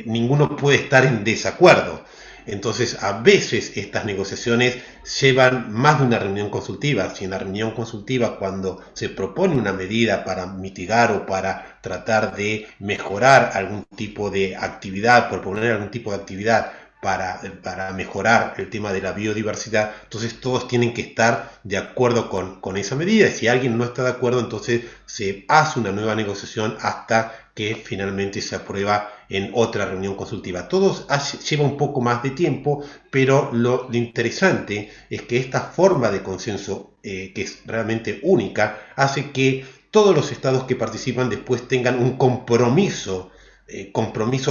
ninguno puede estar en desacuerdo. Entonces, a veces estas negociaciones llevan más de una reunión consultiva. Si en la reunión consultiva, cuando se propone una medida para mitigar o para tratar de mejorar algún tipo de actividad, proponer algún tipo de actividad para mejorar el tema de la biodiversidad, entonces todos tienen que estar de acuerdo con esa medida. Y si alguien no está de acuerdo, entonces se hace una nueva negociación hasta que finalmente se aprueba en otra reunión consultiva. Todo lleva un poco más de tiempo, pero lo interesante es que esta forma de consenso, que es realmente única, hace que todos los estados que participan después tengan un compromiso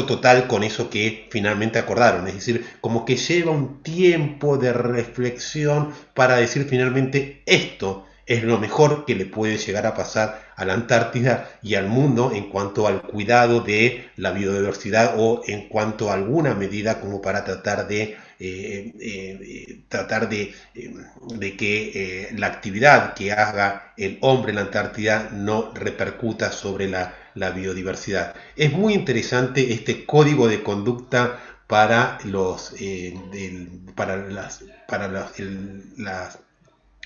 total con eso que finalmente acordaron. Es decir, como que lleva un tiempo de reflexión para decir finalmente esto es lo mejor que le puede llegar a pasar a la Antártida y al mundo en cuanto al cuidado de la biodiversidad o en cuanto a alguna medida como para tratar de que la actividad que haga el hombre en la Antártida no repercuta sobre la biodiversidad. Es muy interesante este código de conducta para la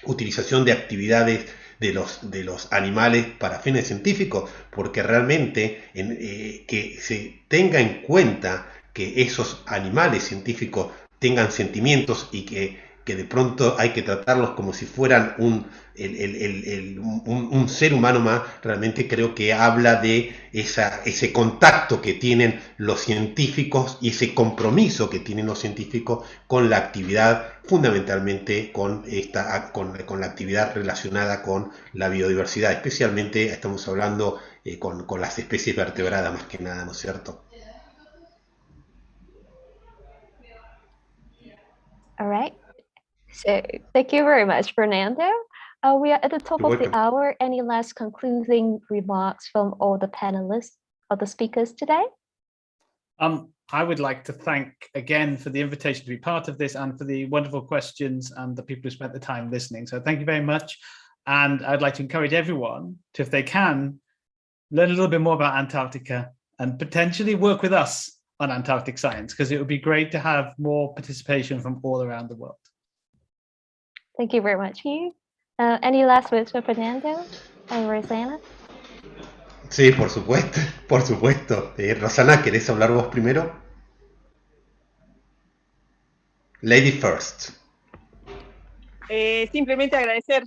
utilización de actividades de los animales para fines científicos, porque realmente que se tenga en cuenta que esos animales científicos tengan sentimientos y que de pronto hay que tratarlos como si fueran un ser humano más, realmente creo que habla de ese contacto que tienen los científicos y ese compromiso que tienen los científicos con la actividad, fundamentalmente con la actividad relacionada con la biodiversidad, especialmente estamos hablando con las especies vertebradas más que nada, ¿no es cierto? All right. So thank you very much, Fernando. We are at the top You're of the welcome. hour. Any last concluding remarks from all the panelists or the speakers today? I would like to thank again for the invitation to be part of this and for the wonderful questions and the people who spent the time listening. So thank you very much. And I'd like to encourage everyone to, if they can, learn a little bit more about Antarctica and potentially work with us on Antarctic science, because it would be great to have more participation from all around the world. Thank you very much, Huw. Any last words for Fernando and Rosanna? Sí, por supuesto, por supuesto. Rosana, ¿querés hablar vos primero? Lady first. Simplemente agradecer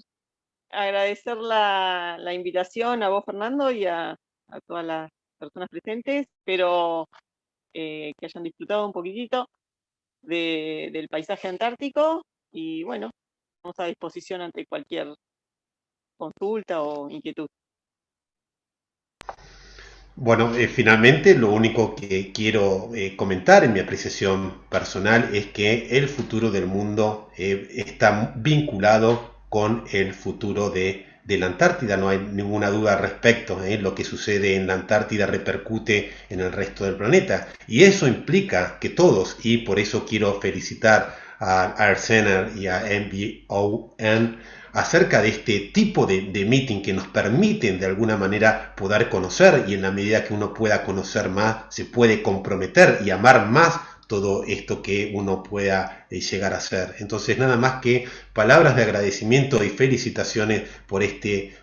la invitación a vos, Fernando, y a todas las personas presentes. Espero que hayan disfrutado un poquitito del paisaje antártico y bueno, estamos a disposición ante cualquier consulta o inquietud. Bueno, finalmente lo único que quiero comentar en mi apreciación personal es que el futuro del mundo está vinculado con el futuro de la Antártida. No hay ninguna duda al respecto. Lo que sucede en la Antártida repercute en el resto del planeta. Y eso implica que todos, y por eso quiero felicitar a AirCenter y a MBON acerca de este tipo de meeting que nos permiten de alguna manera poder conocer, y en la medida que uno pueda conocer más, se puede comprometer y amar más todo esto que uno pueda llegar a ser. Entonces, nada más que palabras de agradecimiento y felicitaciones por este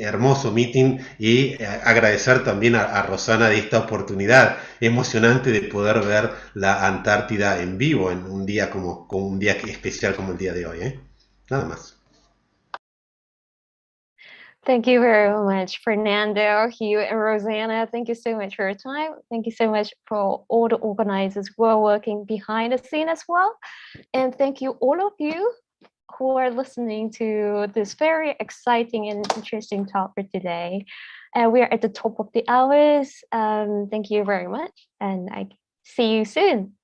hermoso meeting, y agradecer también a Rosana de esta oportunidad emocionante de poder ver la Antártida en vivo en un día como un día especial como el día de hoy. Nada más. Thank you very much, Fernando, Huw, and Rosanna. Thank you so much for your time. Thank you so much for all the organizers who are working behind the scene as well. And thank you all of you who are listening to this very exciting and interesting talk for today. We are at the top of the hours. Thank you very much, and I see you soon.